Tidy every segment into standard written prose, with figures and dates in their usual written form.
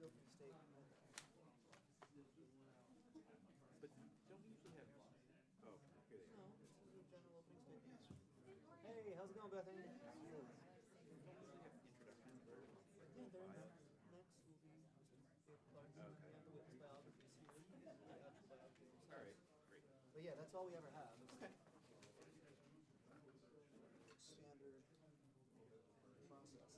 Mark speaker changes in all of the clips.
Speaker 1: open statement.
Speaker 2: But don't we usually have? Oh, here they
Speaker 1: No,
Speaker 2: are.
Speaker 1: this is a general opening statement. Hey, how's it going, Bethany?
Speaker 2: Don't we usually have introductions or
Speaker 1: Yeah,
Speaker 2: bios?
Speaker 1: next will be Mr. Clark.
Speaker 2: Okay.
Speaker 1: And the witness biographies here. The actual biography
Speaker 2: All
Speaker 1: themselves.
Speaker 2: right, great.
Speaker 1: But yeah, that's all we ever have. It's
Speaker 2: Okay.
Speaker 1: standard process.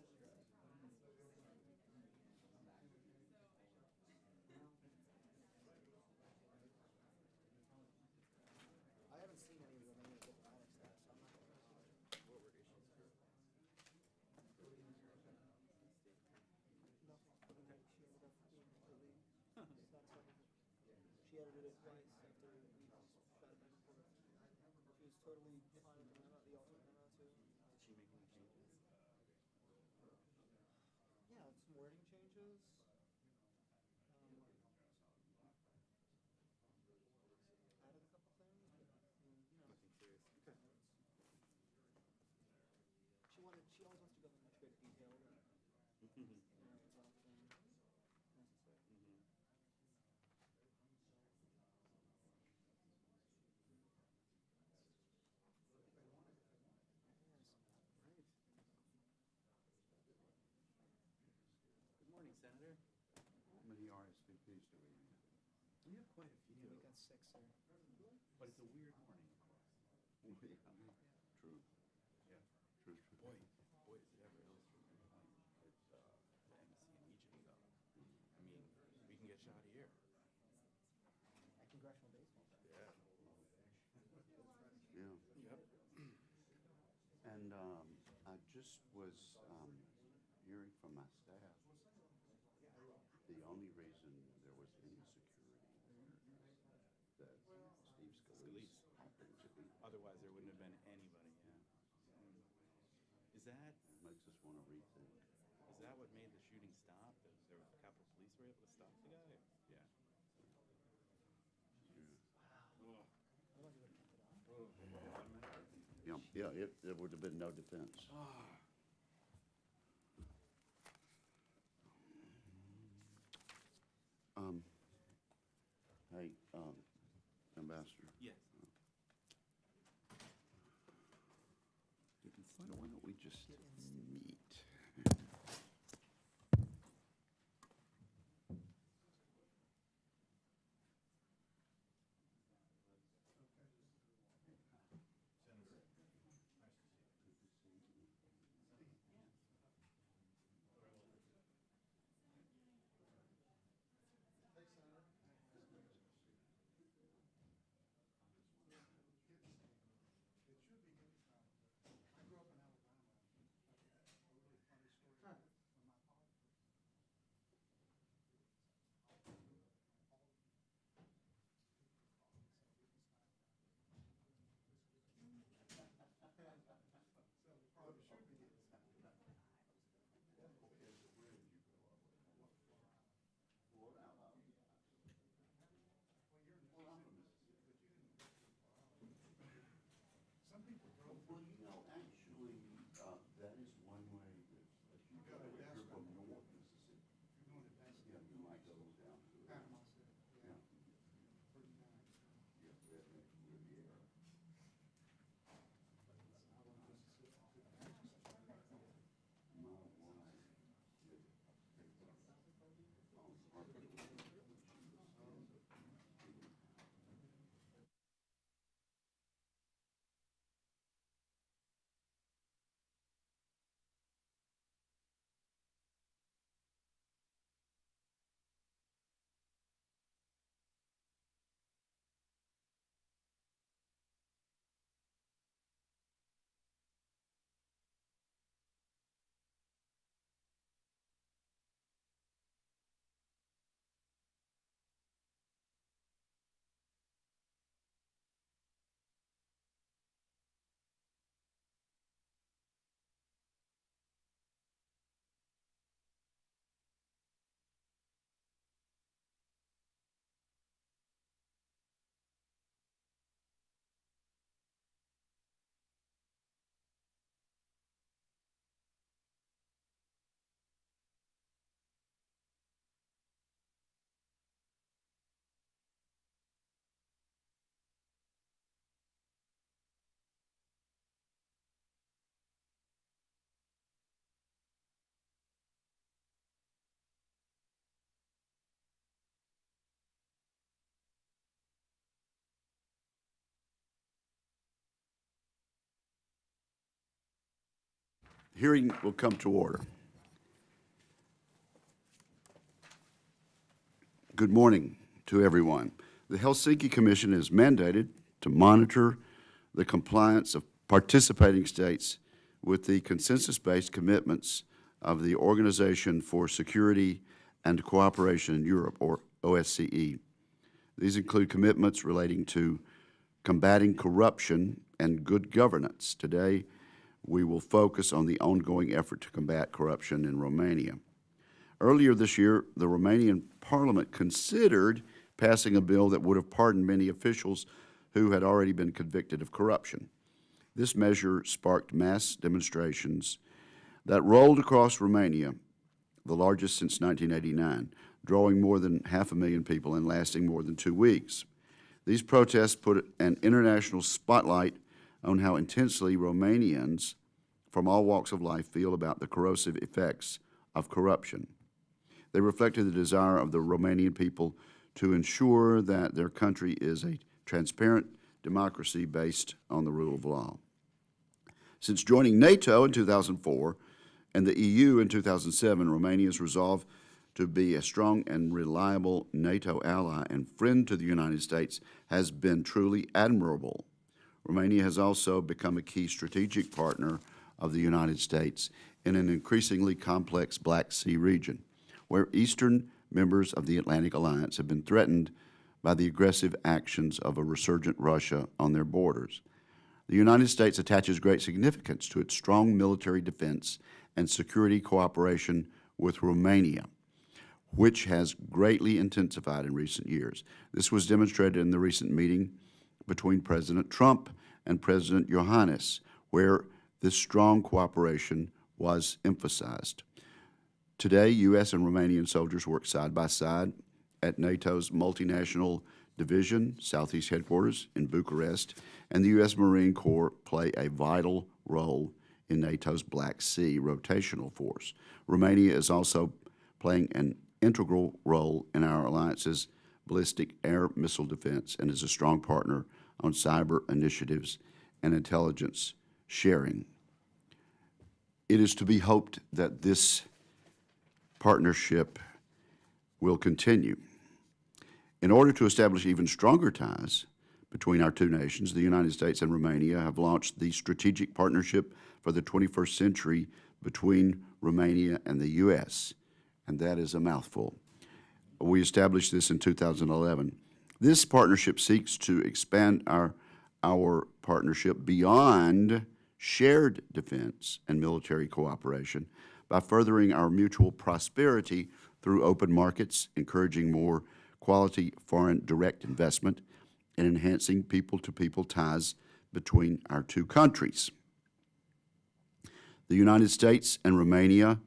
Speaker 1: I haven't seen any Romanian diplomatic staff, so I'm not going to.
Speaker 2: What were issues for?
Speaker 1: Nothing. She ended up being completely satisfied with it. She edited it twice after we shot it back and forth. She was totally fine with the memo, the alternate memo too.
Speaker 2: Did she make any changes?
Speaker 1: Yeah, some wording changes. Added a couple things, but
Speaker 2: Nothing serious. Okay.
Speaker 1: she always wants to go into much greater detail than
Speaker 2: Mm-hmm.
Speaker 1: is often necessary.
Speaker 2: Mm-hmm.
Speaker 1: Yes.
Speaker 2: Right. Good morning, Senator.
Speaker 3: How many RSVPs do we have?
Speaker 2: We have quite a few.
Speaker 1: Yeah, we got 6 there.
Speaker 2: But it's a weird morning.
Speaker 3: True.
Speaker 2: Yeah.
Speaker 3: True.
Speaker 2: Boy, does it ever illustrate your point with the embassy in Egypt, though. I mean, we can get shot here.
Speaker 1: At Congressional Baseball.
Speaker 2: Yeah.
Speaker 3: Yeah.
Speaker 2: Yep.
Speaker 3: And I just was hearing from my staff, the only reason there was any security there is that Steve Scalise happened to be.
Speaker 2: Otherwise, there wouldn't have been anybody. Yeah. Is that
Speaker 3: Makes us want to rethink.
Speaker 2: what made the shooting stop? That the Capitol Police were able to stop the guy? Yeah.
Speaker 3: Yeah.
Speaker 1: Otherwise, we would have kept it on.
Speaker 3: Yeah, there would have been no defense. Hey, Ambassador,
Speaker 2: Yes.
Speaker 3: why don't we just meet?
Speaker 4: It should be good. I grew up in Alabama. A really funny story when my father so it probably should be good. Well, you're in Mississippi, but you didn't. Some people drove
Speaker 3: Well, actually, that is one way that you go. If you're from North Mississippi,
Speaker 4: You're going to Bass.
Speaker 3: yeah, you might go down to.
Speaker 4: Panama City.
Speaker 3: Yeah.
Speaker 4: Pretty nice.
Speaker 3: Yeah, that Riviera. My wife did on Harvard when she was in Hearing will come to order. Good morning to everyone. The Helsinki Commission is mandated to monitor the compliance of participating states with the consensus-based commitments of the Organization for Security and Cooperation in Europe, or OSCE. These include commitments relating to combating corruption and good governance. Today, we will focus on the ongoing effort to combat corruption in Romania. Earlier this year, the Romanian Parliament considered passing a bill that would have pardoned many officials who had already been convicted of corruption. This measure sparked mass demonstrations that rolled across Romania, the largest since 1989, drawing more than 500,000 people and lasting more than 2 weeks. These protests put an international spotlight on how intensely Romanians from all walks of life feel about the corrosive effects of corruption. They reflected the desire of the Romanian people to ensure that their country is a transparent democracy based on the rule of law. Since joining NATO in 2004 and the EU in 2007, Romania's resolve to be a strong and reliable NATO ally and friend to the United States has been truly admirable. Romania has also become a key strategic partner of the United States in an increasingly complex Black Sea region, where eastern members of the Atlantic Alliance have been threatened by the aggressive actions of a resurgent Russia on their borders. The United States attaches great significance to its strong military defense and security cooperation with Romania, which has greatly intensified in recent years. This was demonstrated in the recent meeting between President Trump and President Iohannis, where this strong cooperation was emphasized. Today, U.S. and Romanian soldiers work side by side at NATO's multinational division, Southeast headquarters in Bucharest, and the U.S. Marine Corps play a vital role in NATO's Black Sea rotational force. Romania is also playing an integral role in our alliance's ballistic air missile defense and is a strong partner on cyber initiatives and intelligence sharing. It is to be hoped that this partnership will continue. In order to establish even stronger ties between our two nations, the United States and Romania have launched the Strategic Partnership for the 21st Century between Romania and the U.S., and that is a mouthful. We established this in 2011. This partnership seeks to expand our partnership beyond shared defense and military cooperation by furthering our mutual prosperity through open markets, encouraging more quality foreign direct investment, and enhancing people-to-people ties between our two countries. The United States and Romania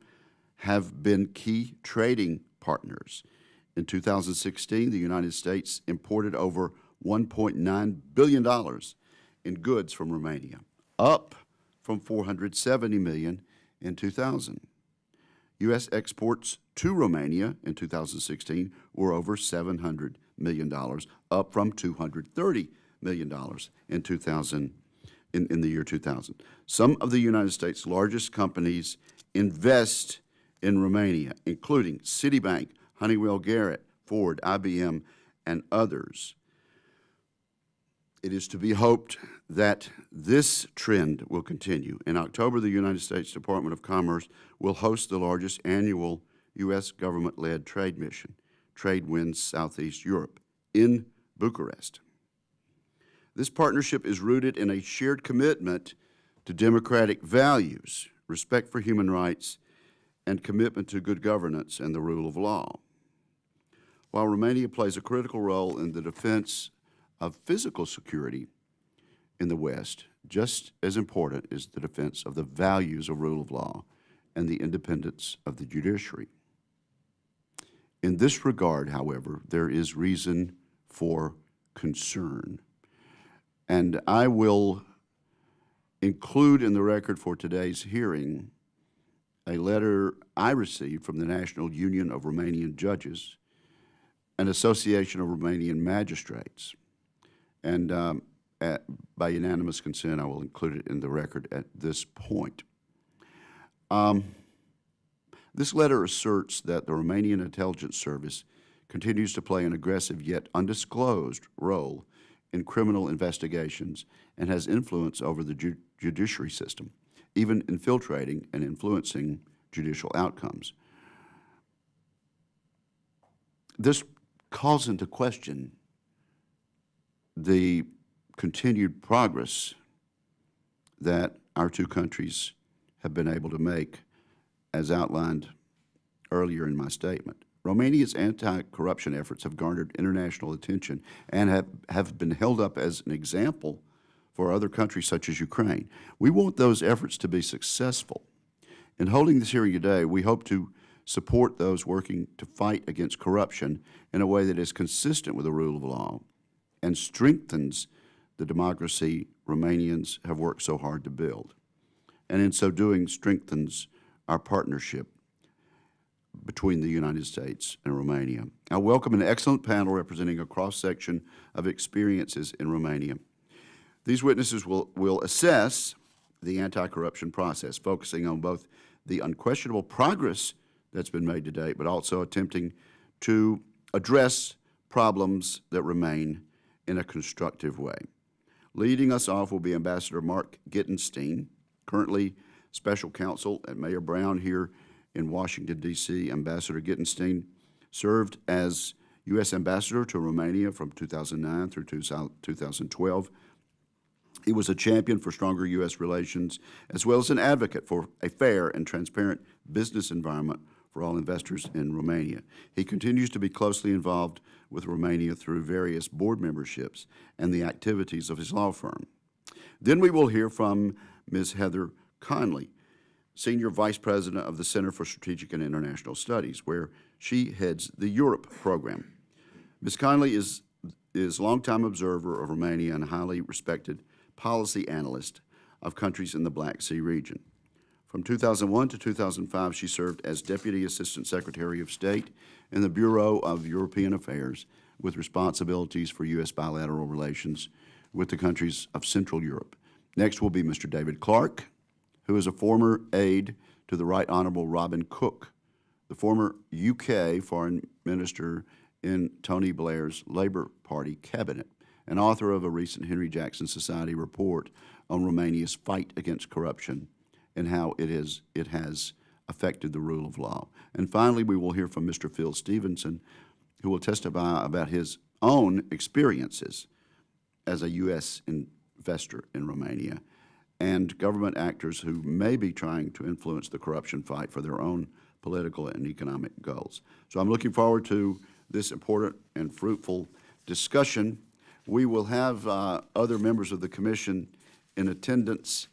Speaker 3: have been key trading partners. In 2016, the United States imported over $1.9 billion in goods from Romania, up from $470 million in 2000. U.S. exports to Romania in 2016 were over $700 million, up from $230 million in the year 2000. Some of the United States' largest companies invest in Romania, including Citibank, Honeywell Garrett, Ford, IBM, and others. It is to be hoped that this trend will continue. In October, the United States Department of Commerce will host the largest annual U.S. government-led trade mission, Trade Winds Southeast Europe, in Bucharest. This partnership is rooted in a shared commitment to democratic values, respect for human rights, and commitment to good governance and the rule of law. While Romania plays a critical role in the defense of physical security in the West, just as important is the defense of the values of rule of law and the independence of the judiciary. In this regard, however, there is reason for concern. And I will include in the record for today's hearing a letter I received from the National Union of Romanian Judges, an association of Romanian magistrates. And by unanimous consent, I will include it in the record at this point. This letter asserts that the Romanian intelligence service continues to play an aggressive yet undisclosed role in criminal investigations and has influence over the judiciary system, even infiltrating and influencing judicial outcomes. This calls into question the continued progress that our two countries have been able to make, as outlined earlier in my statement. Romania's anti-corruption efforts have garnered international attention and have been held up as an example for other countries such as Ukraine. We want those efforts to be successful. In holding this hearing today, we hope to support those working to fight against corruption in a way that is consistent with the rule of law and strengthens the democracy Romanians have worked so hard to build, and in so doing strengthens our partnership between the United States and Romania. I welcome an excellent panel representing a cross-section of experiences in Romania. These witnesses will assess the anti-corruption process, focusing on both the unquestionable progress that's been made to date, but also attempting to address problems that remain in a constructive way. Leading us off will be Ambassador Mark Gittenstein, currently Special Counsel at Mayor Brown here in Washington, D.C. Ambassador Gittenstein served as U.S. Ambassador to Romania from 2009 through 2012. He was a champion for stronger U.S. relations, as well as an advocate for a fair and transparent business environment for all investors in Romania. He continues to be closely involved with Romania through various board memberships and the activities of his law firm. Then we will hear from Ms. Heather Conley, Senior Vice President of the Center for Strategic and International Studies, where she heads the Europe program. Ms. Conley is longtime observer of Romania and highly respected policy analyst of countries in the Black Sea region. From 2001 to 2005, she served as Deputy Assistant Secretary of State in the Bureau of European Affairs with responsibilities for U.S. bilateral relations with the countries of Central Europe. Next will be Mr. David Clark, who is a former aide to the Right Honorable Robin Cook, the former UK Foreign Minister in Tony Blair's Labour Party cabinet, and author of a recent Henry Jackson Society report on Romania's fight against corruption and how it has affected the rule of law. And finally, we will hear from Mr. Phil Stevenson, who will testify about his own experiences as a U.S. investor in Romania and government actors who may be trying to influence the corruption fight for their own political and economic goals. So I'm looking forward to this important and fruitful discussion. We will have other members of the Commission in attendance,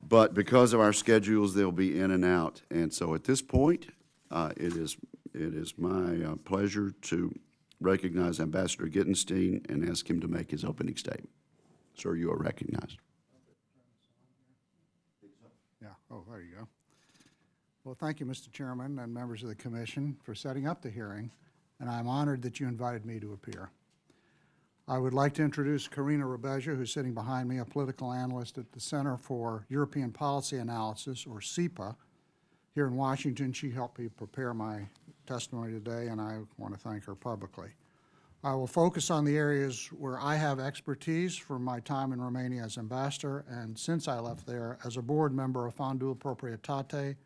Speaker 3: but because of our schedules, they'll be in and out. And so at this point, it is my pleasure to recognize Ambassador Gittenstein and ask him to make his opening statement. Sir, you are recognized.
Speaker 4: Yeah, oh, there you go. Well, thank you, Mr. Chairman and members of the Commission, for setting up the hearing, and I'm honored that you invited me to appear. I would like to introduce Karina Rebeja, who's sitting behind me, a political analyst at the Center for European Policy Analysis, or CEPA, here in Washington. She helped me prepare my testimony today, and I want to thank her publicly. I will focus on the areas where I have expertise from my time in Romania as ambassador, and since I left there, as a board member of Fondul Proprietate,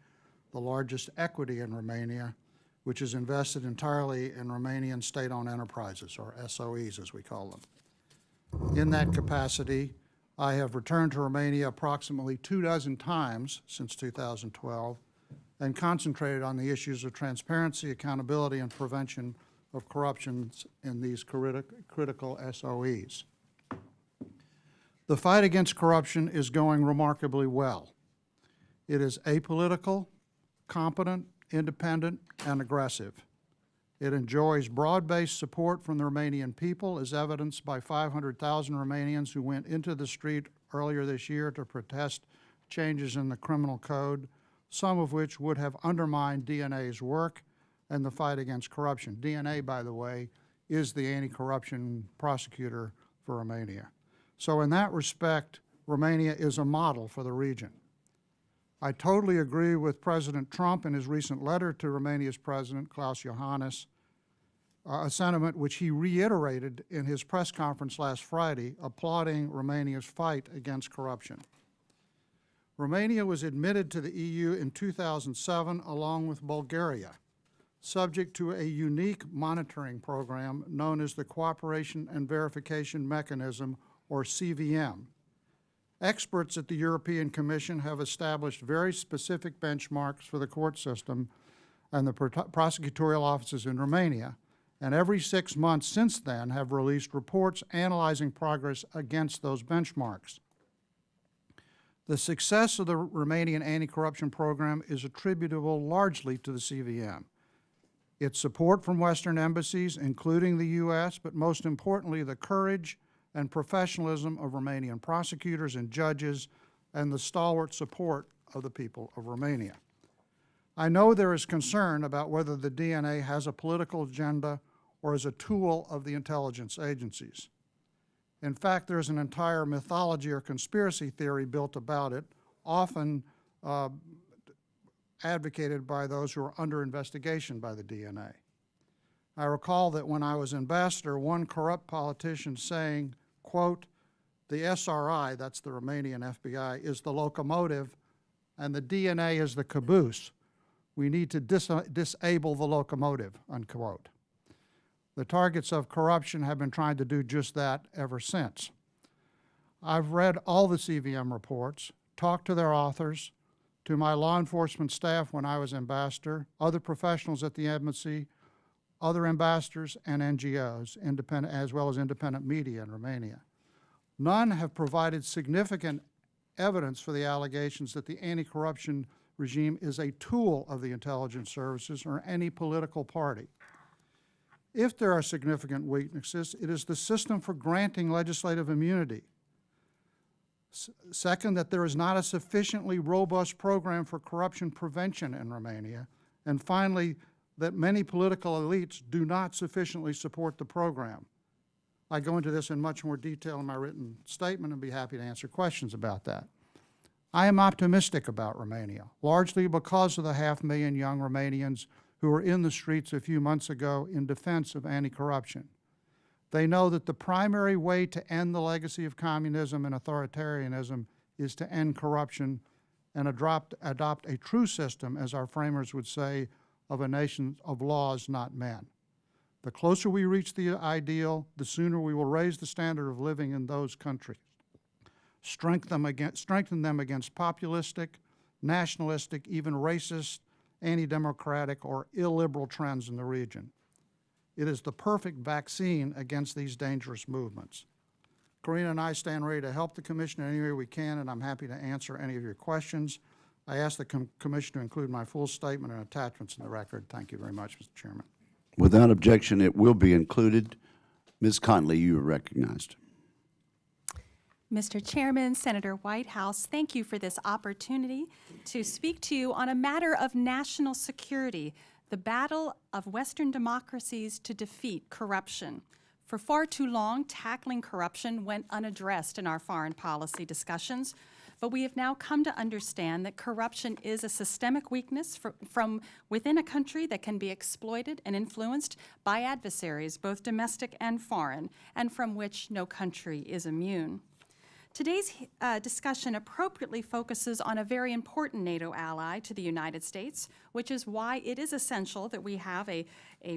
Speaker 4: the largest equity in Romania, which is invested entirely in Romanian state-owned enterprises, or SOEs as we call them. In that capacity, I have returned to Romania approximately 24 times since 2012 and concentrated on the issues of transparency, accountability, and prevention of corruption in these critical SOEs. The fight against corruption is going remarkably well. It is apolitical, competent, independent, and aggressive. It enjoys broad-based support from the Romanian people, as evidenced by 500,000 Romanians who went into the street earlier this year to protest changes in the criminal code, some of which would have undermined DNA's work and the fight against corruption. DNA, by the way, is the anti-corruption prosecutor for Romania. So in that respect, Romania is a model for the region. I totally agree with President Trump in his recent letter to Romania's President, Klaus Iohannis, a sentiment which he reiterated in his press conference last Friday, applauding Romania's fight against corruption. Romania was admitted to the EU in 2007 along with Bulgaria, subject to a unique monitoring program known as the Cooperation and Verification Mechanism, or CVM. Experts at the European Commission have established very specific benchmarks for the court system and the prosecutorial offices in Romania, and every 6 months since then have released reports analyzing progress against those benchmarks. The success of the Romanian anti-corruption program is attributable largely to the CVM. Its support from Western embassies, including the U.S., but most importantly, the courage and professionalism of Romanian prosecutors and judges, and the stalwart support of the people of Romania. I know there is concern about whether the DNA has a political agenda or is a tool of the intelligence agencies. In fact, there's an entire mythology or conspiracy theory built about it, often advocated by those who are under investigation by the DNA. I recall that when I was ambassador, one corrupt politician saying, quote, "The SRI," that's the Romanian FBI, "is the locomotive and the DNA is the caboose. We need to disable the locomotive," unquote. The targets of corruption have been trying to do just that ever since. I've read all the CVM reports, talked to their authors, to my law enforcement staff when I was ambassador, other professionals at the embassy, other ambassadors and NGOs, as well as independent media in Romania. None have provided significant evidence for the allegations that the anti-corruption regime is a tool of the intelligence services or any political party. If there are significant weaknesses, it is the system for granting legislative immunity. Second, that there is not a sufficiently robust program for corruption prevention in Romania. And finally, that many political elites do not sufficiently support the program. I go into this in much more detail in my written statement and be happy to answer questions about that. I am optimistic about Romania, largely because of the 500,000 young Romanians who were in the streets a few months ago in defense of anti-corruption. They know that the primary way to end the legacy of communism and authoritarianism is to end corruption and adopt a true system, as our framers would say, of a nation of laws, not men. The closer we reach the ideal, the sooner we will raise the standard of living in those countries, strengthen them against populistic, nationalistic, even racist, anti-democratic, or illiberal trends in the region. It is the perfect vaccine against these dangerous movements. Karina and I stand ready to help the Commission in any way we can, and I'm happy to answer any of your questions. I ask the Commission to include my full statement and attachments in the record. Thank you very much, Mr. Chairman.
Speaker 3: Without objection, it will be included. Ms. Conley, you are recognized.
Speaker 5: Mr. Chairman, Senator Whitehouse, thank you for this opportunity to speak to you on a matter of national security, the battle of Western democracies to defeat corruption. For far too long, tackling corruption went unaddressed in our foreign policy discussions, but we have now come to understand that corruption is a systemic weakness from within a country that can be exploited and influenced by adversaries, both domestic and foreign, and from which no country is immune. Today's discussion appropriately focuses on a very important NATO ally to the United States, which is why it is essential that we have a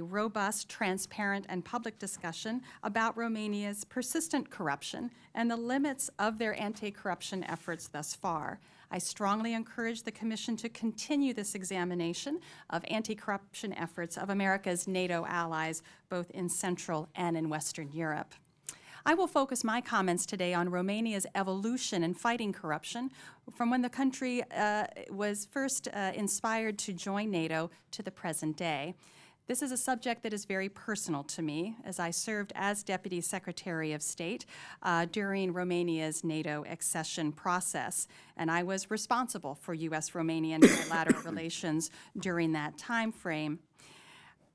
Speaker 5: robust, transparent, and public discussion about Romania's persistent corruption and the limits of their anti-corruption efforts thus far. I strongly encourage the Commission to continue this examination of anti-corruption efforts of America's NATO allies, both in Central and in Western Europe. I will focus my comments today on Romania's evolution in fighting corruption from when the country was first inspired to join NATO to the present day. This is a subject that is very personal to me, as I served as Deputy Secretary of State during Romania's NATO accession process, and I was responsible for U.S.-Romanian bilateral relations during that time frame.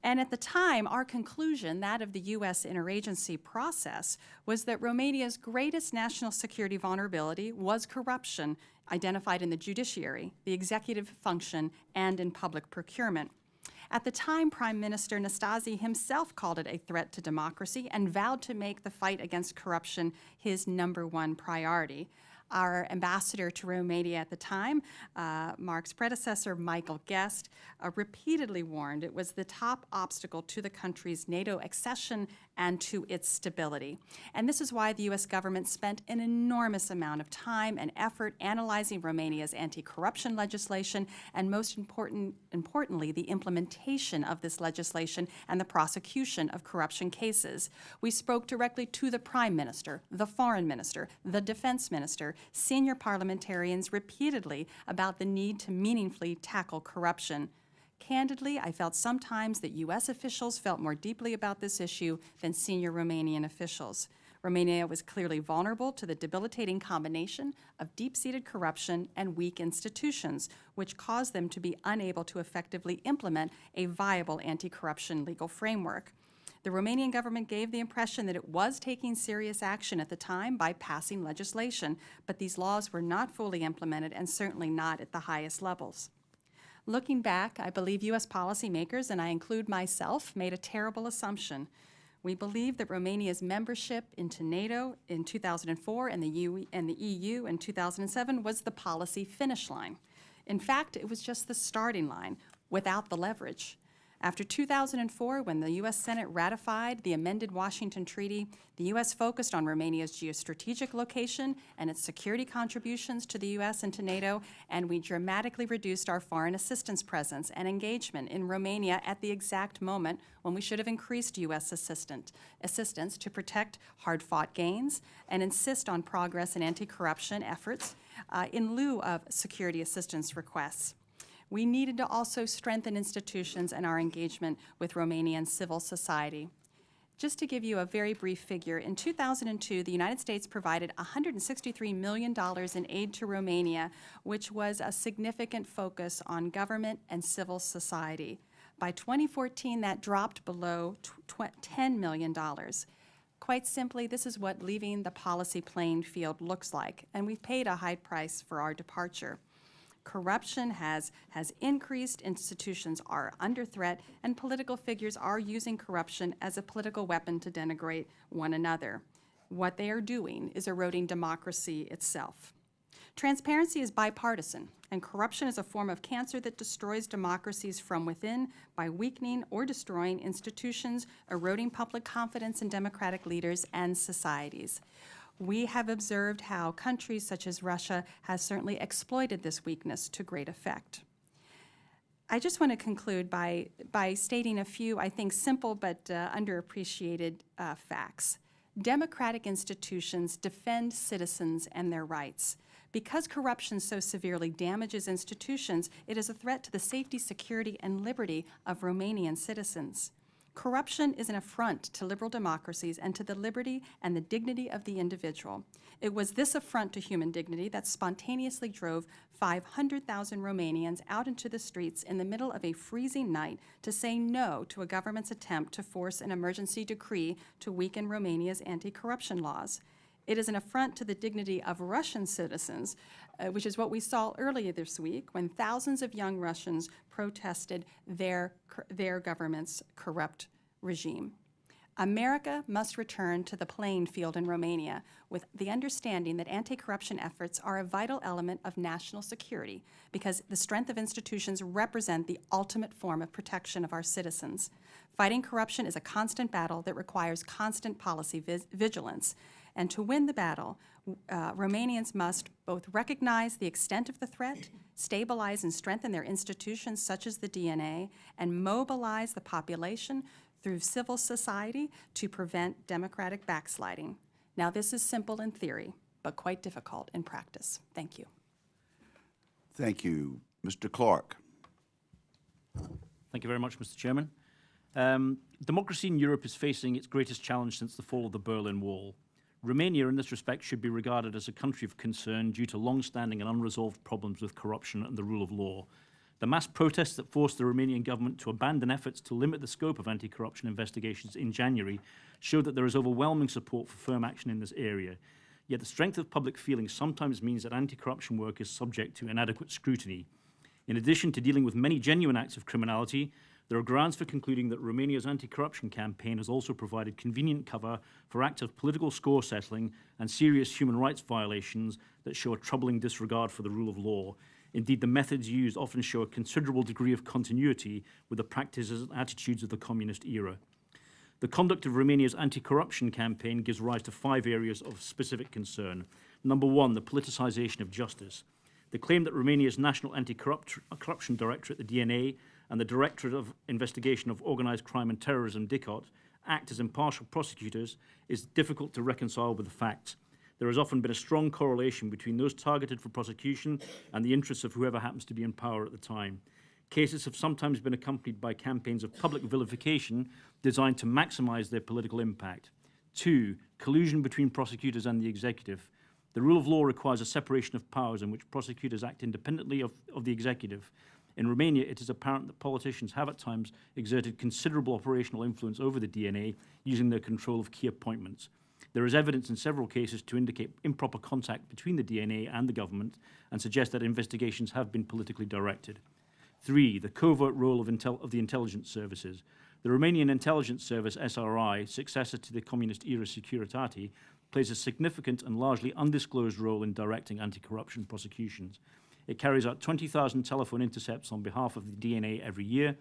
Speaker 5: And at the time, our conclusion, that of the U.S. interagency process, was that Romania's greatest national security vulnerability was corruption, identified in the judiciary, the executive function, and in public procurement. At the time, Prime Minister Nastase himself called it a threat to democracy and vowed to make the fight against corruption his #1 priority. Our ambassador to Romania at the time, Mark's predecessor, Michael Guest, repeatedly warned it was the top obstacle to the country's NATO accession and to its stability. And this is why the U.S. government spent an enormous amount of time and effort analyzing Romania's anti-corruption legislation and, most importantly, the implementation of this legislation and the prosecution of corruption cases. We spoke directly to the Prime Minister, the Foreign Minister, the Defense Minister, senior parliamentarians repeatedly about the need to meaningfully tackle corruption. Candidly, I felt sometimes that U.S. officials felt more deeply about this issue than senior Romanian officials. Romania was clearly vulnerable to the debilitating combination of deep-seated corruption and weak institutions, which caused them to be unable to effectively implement a viable anti-corruption legal framework. The Romanian government gave the impression that it was taking serious action at the time by passing legislation, but these laws were not fully implemented and certainly not at the highest levels. Looking back, I believe U.S. policymakers, and I include myself, made a terrible assumption. We believed that Romania's membership into NATO in 2004 and the EU in 2007 was the policy finish line. In fact, it was just the starting line, without the leverage. After 2004, when the U.S. Senate ratified the amended Washington Treaty, the U.S. focused on Romania's geostrategic location and its security contributions to the U.S. and to NATO, and we dramatically reduced our foreign assistance presence and engagement in Romania at the exact moment when we should have increased U.S. assistance to protect hard-fought gains and insist on progress in anti-corruption efforts in lieu of security assistance requests. We needed to also strengthen institutions and our engagement with Romanian civil society. Just to give you a very brief figure, in 2002, the United States provided $163 million in aid to Romania, which was a significant focus on government and civil society. By 2014, that dropped below $10 million. Quite simply, this is what leaving the policy playing field looks like, and we've paid a high price for our departure. Corruption has increased, institutions are under threat, and political figures are using corruption as a political weapon to denigrate one another. What they are doing is eroding democracy itself. Transparency is bipartisan, and corruption is a form of cancer that destroys democracies from within by weakening or destroying institutions, eroding public confidence in democratic leaders and societies. We have observed how countries such as Russia have certainly exploited this weakness to great effect. I just want to conclude by stating a few, I think, simple but underappreciated facts. Democratic institutions defend citizens and their rights. Because corruption so severely damages institutions, it is a threat to the safety, security, and liberty of Romanian citizens. Corruption is an affront to liberal democracies and to the liberty and the dignity of the individual. It was this affront to human dignity that spontaneously drove 500,000 Romanians out into the streets in the middle of a freezing night to say no to a government's attempt to force an emergency decree to weaken Romania's anti-corruption laws. It is an affront to the dignity of Russian citizens, which is what we saw earlier this week when thousands of young Russians protested their government's corrupt regime. America must return to the playing field in Romania with the understanding that anti-corruption efforts are a vital element of national security because the strength of institutions represent the ultimate form of protection of our citizens. Fighting corruption is a constant battle that requires constant policy vigilance. And to win the battle, Romanians must both recognize the extent of the threat, stabilize and strengthen their institutions such as the DNA, and mobilize the population through civil society to prevent democratic backsliding. Now, this is simple in theory, but quite difficult in practice. Thank you.
Speaker 3: Thank you. Mr. Clark.
Speaker 6: Thank you very much, Mr. Chairman. Democracy in Europe is facing its greatest challenge since the fall of the Berlin Wall. Romania, in this respect, should be regarded as a country of concern due to long-standing and unresolved problems with corruption and the rule of law. The mass protests that forced the Romanian government to abandon efforts to limit the scope of anti-corruption investigations in January showed that there is overwhelming support for firm action in this area. Yet the strength of public feeling sometimes means that anti-corruption work is subject to inadequate scrutiny. In addition to dealing with many genuine acts of criminality, there are grounds for concluding that Romania's anti-corruption campaign has also provided convenient cover for acts of political score settling and serious human rights violations that show a troubling disregard for the rule of law. Indeed, the methods used often show a considerable degree of continuity with the practices and attitudes of the communist era. The conduct of Romania's anti-corruption campaign gives rise to 5 areas of specific concern. Number 1, the politicization of justice. The claim that Romania's National Anti-Corruption Directorate, the DNA, and the Directorate of Investigation of Organized Crime and Terrorism, DICOT, act as impartial prosecutors is difficult to reconcile with the facts. There has often been a strong correlation between those targeted for prosecution and the interests of whoever happens to be in power at the time. Cases have sometimes been accompanied by campaigns of public vilification designed to maximize their political impact. 2, collusion between prosecutors and the executive. The rule of law requires a separation of powers in which prosecutors act independently of the executive. In Romania, it is apparent that politicians have at times exerted considerable operational influence over the DNA using their control of key appointments. There is evidence in several cases to indicate improper contact between the DNA and the government and suggest that investigations have been politically directed. 3, the covert role of the intelligence services. The Romanian intelligence service, SRI, successor to the communist-era Securitate, plays a significant and largely undisclosed role in directing anti-corruption prosecutions. It carries out 20,000 telephone intercepts on behalf of the DNA every year,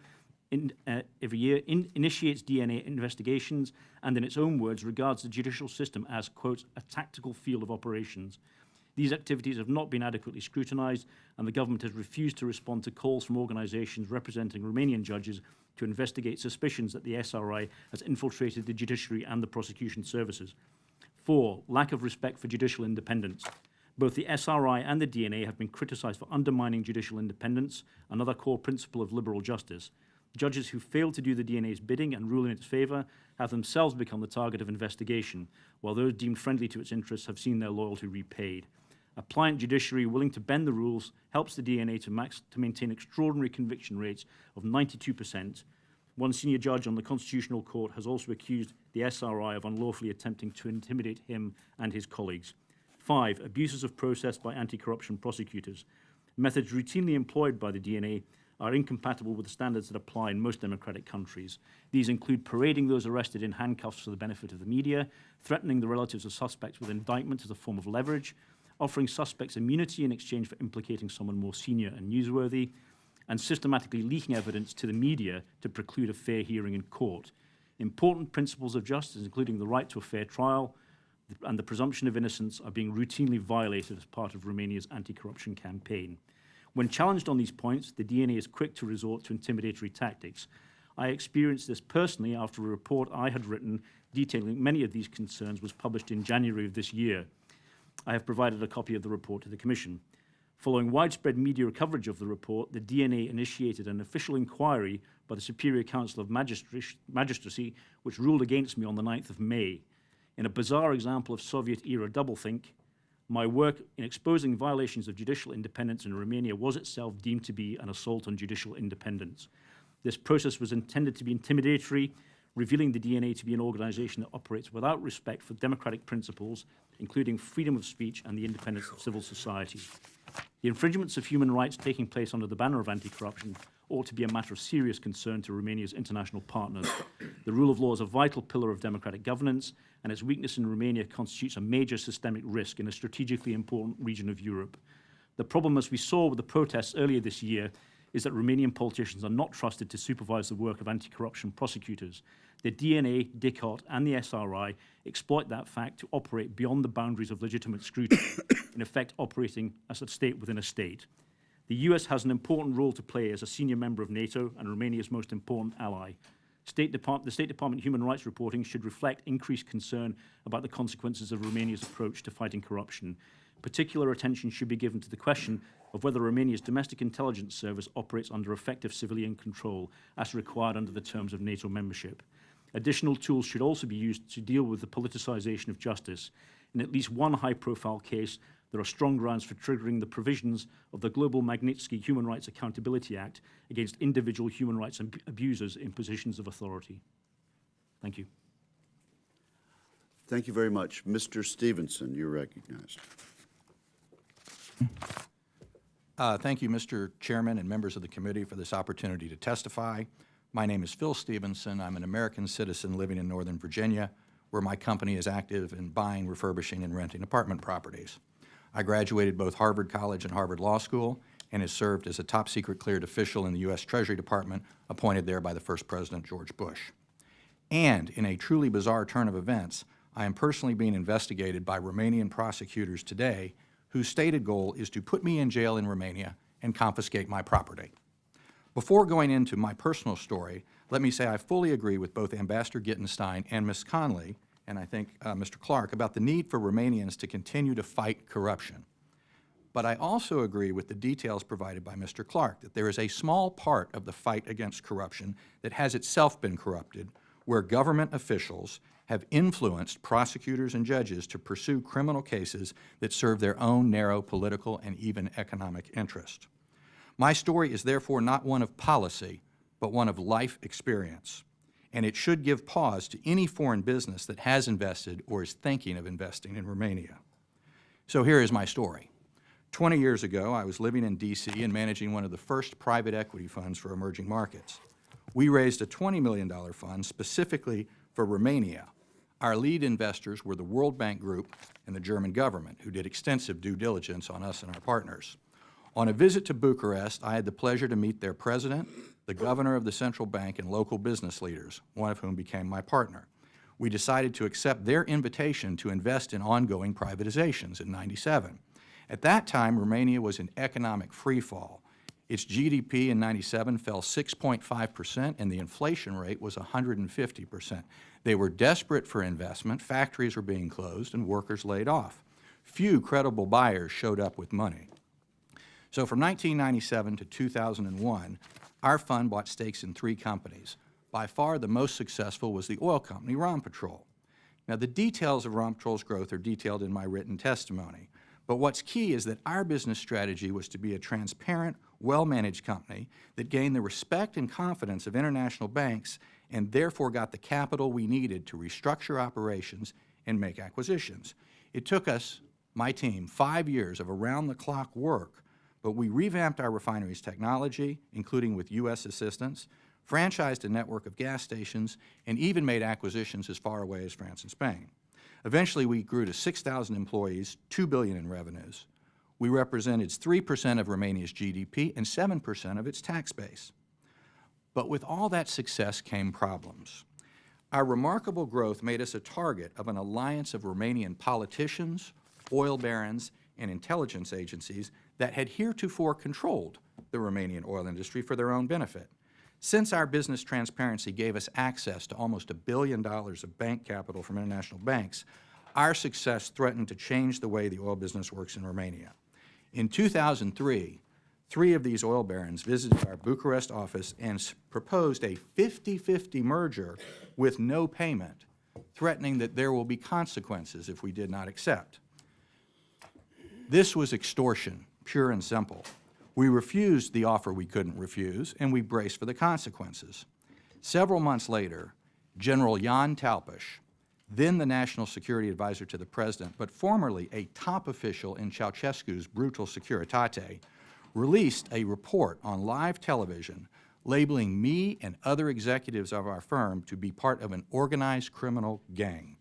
Speaker 6: initiates DNA investigations, and in its own words, regards the judicial system as, quote, a tactical field of operations. These activities have not been adequately scrutinized, and the government has refused to respond to calls from organizations representing Romanian judges to investigate suspicions that the SRI has infiltrated the judiciary and the prosecution services. 4, lack of respect for judicial independence. Both the SRI and the DNA have been criticized for undermining judicial independence, another core principle of liberal justice. Judges who fail to do the DNA's bidding and rule in its favor have themselves become the target of investigation, while those deemed friendly to its interests have seen their loyalty repaid. A pliant judiciary willing to bend the rules helps the DNA to maintain extraordinary conviction rates of 92%. One senior judge on the Constitutional Court has also accused the SRI of unlawfully attempting to intimidate him and his colleagues. 5, abuses of process by anti-corruption prosecutors. Methods routinely employed by the DNA are incompatible with the standards that apply in most democratic countries. These include parading those arrested in handcuffs for the benefit of the media, threatening the relatives of suspects with indictment as a form of leverage, offering suspects immunity in exchange for implicating someone more senior and newsworthy, and systematically leaking evidence to the media to preclude a fair hearing in court. Important principles of justice, including the right to a fair trial and the presumption of innocence, are being routinely violated as part of Romania's anti-corruption campaign. When challenged on these points, the DNA is quick to resort to intimidatory tactics. I experienced this personally after a report I had written detailing many of these concerns was published in January of this year. I have provided a copy of the report to the Commission. Following widespread media coverage of the report, the DNA initiated an official inquiry by the Superior Council of Magistracy, which ruled against me on the 9th of May. In a bizarre example of Soviet-era doublethink, my work in exposing violations of judicial independence in Romania was itself deemed to be an assault on judicial independence. This process was intended to be intimidatory, revealing the DNA to be an organization that operates without respect for democratic principles, including freedom of speech and the independence of civil society. The infringements of human rights taking place under the banner of anti-corruption ought to be a matter of serious concern to Romania's international partners. The rule of law is a vital pillar of democratic governance, and its weakness in Romania constitutes a major systemic risk in a strategically important region of Europe. The problem, as we saw with the protests earlier this year, is that Romanian politicians are not trusted to supervise the work of anti-corruption prosecutors. The DNA, DICOT, and the SRI exploit that fact to operate beyond the boundaries of legitimate scrutiny, in effect operating as a state within a state. The US has an important role to play as a senior member of NATO and Romania's most important ally. The State Department human rights reporting should reflect increased concern about the consequences of Romania's approach to fighting corruption. Particular attention should be given to the question of whether Romania's domestic intelligence service operates under effective civilian control, as required under the terms of NATO membership. Additional tools should also be used to deal with the politicization of justice. In at least one high-profile case, there are strong grounds for triggering the provisions of the Global Magnitsky Human Rights Accountability Act against individual human rights abusers in positions of authority. Thank you.
Speaker 3: Thank you very much. Mr. Stevenson, you're recognized.
Speaker 7: Thank you, Mr. Chairman and members of the committee, for this opportunity to testify. My name is Phil Stevenson. I'm an American citizen living in Northern Virginia, where my company is active in buying, refurbishing, and renting apartment properties. I graduated both Harvard College and Harvard Law School and has served as a top-secret cleared official in the U.S. Treasury Department, appointed there by the first President George Bush. And in a truly bizarre turn of events, I am personally being investigated by Romanian prosecutors today, whose stated goal is to put me in jail in Romania and confiscate my property. Before going into my personal story, let me say I fully agree with both Ambassador Gittenstein and Ms. Conley, and I think Mr. Clark, about the need for Romanians to continue to fight corruption. But I also agree with the details provided by Mr. Clark, that there is a small part of the fight against corruption that has itself been corrupted, where government officials have influenced prosecutors and judges to pursue criminal cases that serve their own narrow political and even economic interest. My story is therefore not one of policy, but one of life experience, and it should give pause to any foreign business that has invested or is thinking of investing in Romania. So here is my story. 20 years ago, I was living in D.C. and managing one of the first private equity funds for emerging markets. We raised a $20 million fund specifically for Romania. Our lead investors were the World Bank Group and the German government, who did extensive due diligence on us and our partners. On a visit to Bucharest, I had the pleasure to meet their president, the governor of the central bank, and local business leaders, one of whom became my partner. We decided to accept their invitation to invest in ongoing privatizations in '97. At that time, Romania was in economic freefall. Its GDP in '97 fell 6.5%, and the inflation rate was 150%. They were desperate for investment, factories were being closed, and workers laid off. Few credible buyers showed up with money. So from 1997 to 2001, our fund bought stakes in 3 companies. By far the most successful was the oil company, Rompetrol. Now, the details of Rompetrol's growth are detailed in my written testimony. But what's key is that our business strategy was to be a transparent, well-managed company that gained the respect and confidence of international banks and therefore got the capital we needed to restructure operations and make acquisitions. It took us, my team, 5 years of around-the-clock work, but we revamped our refineries technology, including with U.S. assistance, franchised a network of gas stations, and even made acquisitions as far away as France and Spain. Eventually, we grew to 6,000 employees, $2 billion in revenues. We represented 3% of Romania's GDP and 7% of its tax base. But with all that success came problems. Our remarkable growth made us a target of an alliance of Romanian politicians, oil barons, and intelligence agencies that had heretofore controlled the Romanian oil industry for their own benefit. Since our business transparency gave us access to almost $1 billion of bank capital from international banks, our success threatened to change the way the oil business works in Romania. In 2003, 3 of these oil barons visited our Bucharest office and proposed a 50-50 merger with no payment, threatening that there will be consequences if we did not accept. This was extortion, pure and simple. We refused the offer we couldn't refuse, and we braced for the consequences. Several months later, General Jan Talpish, then the National Security Advisor to the President, but formerly a top official in Ceausescu's brutal Securitate, released a report on live television labeling me and other executives of our firm to be part of an organized criminal gang.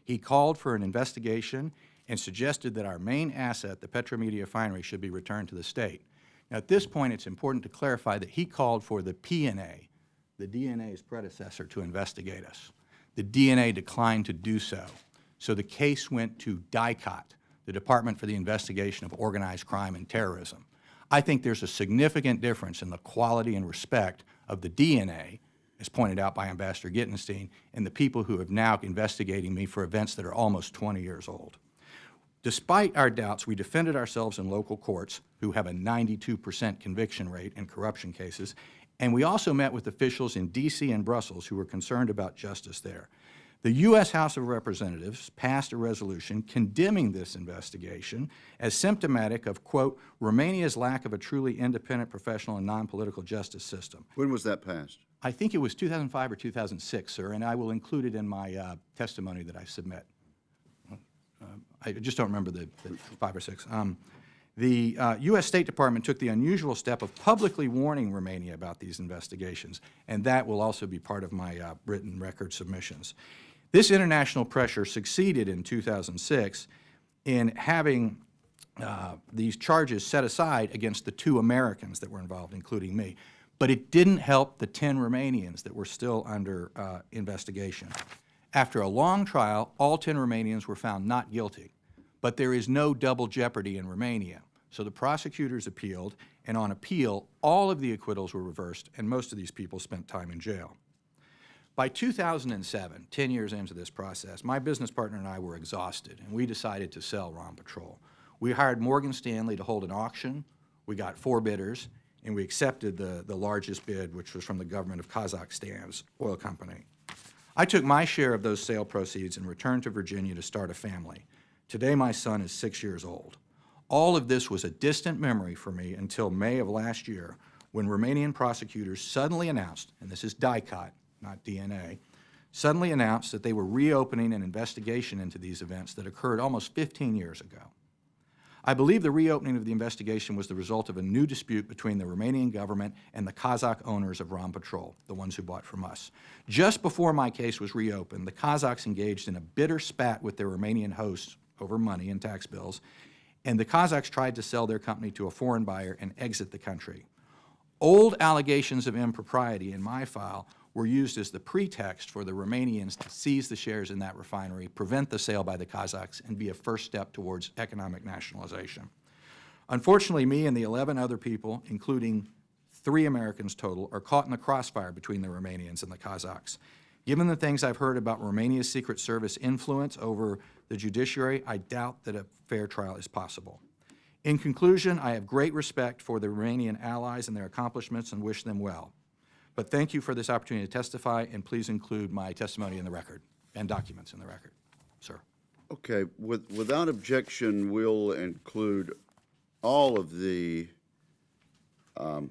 Speaker 7: He called for an investigation and suggested that our main asset, the Petromedia refinery, should be returned to the state. Now, at this point, it's important to clarify that he called for the PNA, the DNA's predecessor, to investigate us. The DNA declined to do so, so the case went to DICOT, the Department for the Investigation of Organized Crime and Terrorism. I think there's a significant difference in the quality and respect of the DNA, as pointed out by Ambassador Gittenstein, and the people who have now investigating me for events that are almost 20 years old. Despite our doubts, we defended ourselves in local courts, who have a 92% conviction rate in corruption cases, and we also met with officials in D.C. and Brussels who were concerned about justice there. The U.S. House of Representatives passed a resolution condemning this investigation as symptomatic of, quote, Romania's lack of a truly independent, professional, and non-political justice system.
Speaker 3: When was that passed?
Speaker 7: I think it was 2005 or 2006, sir, and I will include it in my testimony that I submit. I just don't remember the 5 or 6. The U.S. State Department took the unusual step of publicly warning Romania about these investigations, and that will also be part of my written record submissions. This international pressure succeeded in 2006 in having these charges set aside against the 2 Americans that were involved, including me. But it didn't help the 10 Romanians that were still under investigation. After a long trial, all 10 Romanians were found not guilty. But there is no double jeopardy in Romania. So the prosecutors appealed, and on appeal, all of the acquittals were reversed, and most of these people spent time in jail. By 2007, 10 years into this process, my business partner and I were exhausted, and we decided to sell Rom Patrol. We hired Morgan Stanley to hold an auction. We got 4 bidders, and we accepted the largest bid, which was from the government of Kazakhstan's oil company. I took my share of those sale proceeds and returned to Virginia to start a family. Today, my son is 6 years old. All of this was a distant memory for me until May of last year, when Romanian prosecutors suddenly announced, and this is DICOT, not DNA, suddenly announced that they were reopening an investigation into these events that occurred almost 15 years ago. I believe the reopening of the investigation was the result of a new dispute between the Romanian government and the Kazakh owners of Rom Patrol, the ones who bought from us. Just before my case was reopened, the Kazakhs engaged in a bitter spat with their Romanian hosts over money and tax bills, and the Kazakhs tried to sell their company to a foreign buyer and exit the country. Old allegations of impropriety in my file were used as the pretext for the Romanians to seize the shares in that refinery, prevent the sale by the Kazakhs, and be a first step towards economic nationalization. Unfortunately, me and the 11 other people, including 3 Americans total, are caught in the crossfire between the Romanians and the Kazakhs. Given the things I've heard about Romania's Secret Service influence over the judiciary, I doubt that a fair trial is possible. In conclusion, I have great respect for the Romanian allies and their accomplishments and wish them well. But thank you for this opportunity to testify, and please include my testimony in the record and documents in the record, sir.
Speaker 3: Okay, without objection, we'll include all of the written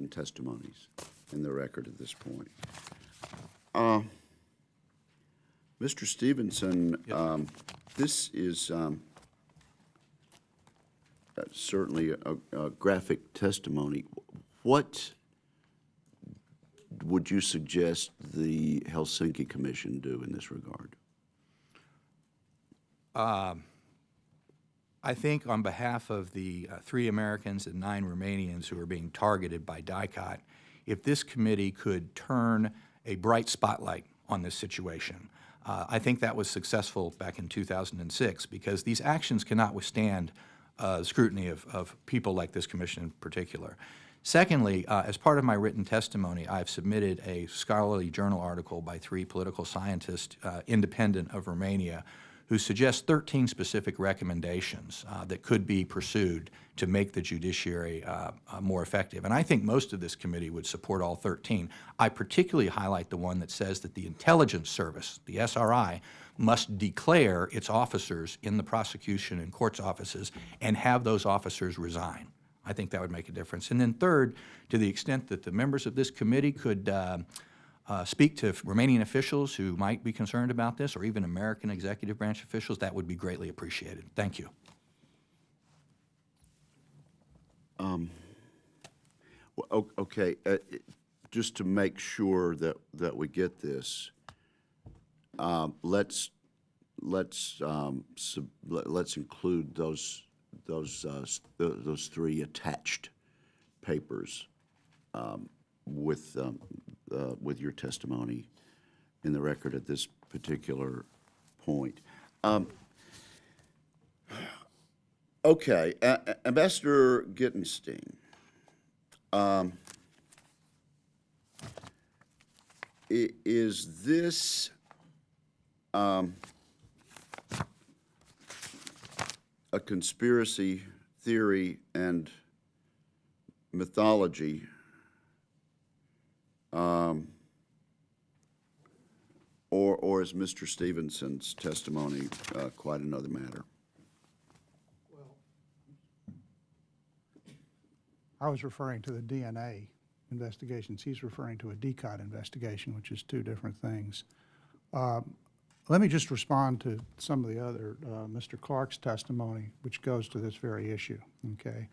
Speaker 3: testimonies in the record at this point. Mr. Stevenson, this is certainly a graphic testimony. What would you suggest the Helsinki Commission do in this regard?
Speaker 7: I think on behalf of the 3 Americans and 9 Romanians who are being targeted by DICOT, if this committee could turn a bright spotlight on this situation. I think that was successful back in 2006 because these actions cannot withstand scrutiny of people like this commission in particular. Secondly, as part of my written testimony, I've submitted a scholarly journal article by 3 political scientists independent of Romania who suggest 13 specific recommendations that could be pursued to make the judiciary more effective. And I think most of this committee would support all 13. I particularly highlight the one that says that the intelligence service, the SRI, must declare its officers in the prosecution and courts offices and have those officers resign. I think that would make a difference. And then third, to the extent that the members of this committee could speak to Romanian officials who might be concerned about this, or even American executive branch officials, that would be greatly appreciated. Thank you.
Speaker 3: Okay, just to make sure that we get this, let's include those 3 attached papers with your testimony in the record at this particular point. Okay, Ambassador Gittenstein, is this a conspiracy theory and mythology as Mr. Stevenson's testimony, quite another matter.
Speaker 4: I was referring to the DNA investigations. He's referring to a DCOT investigation, which is two different things. Let me just respond to some of the other, Mr. Clark's testimony, which goes to this very issue, okay?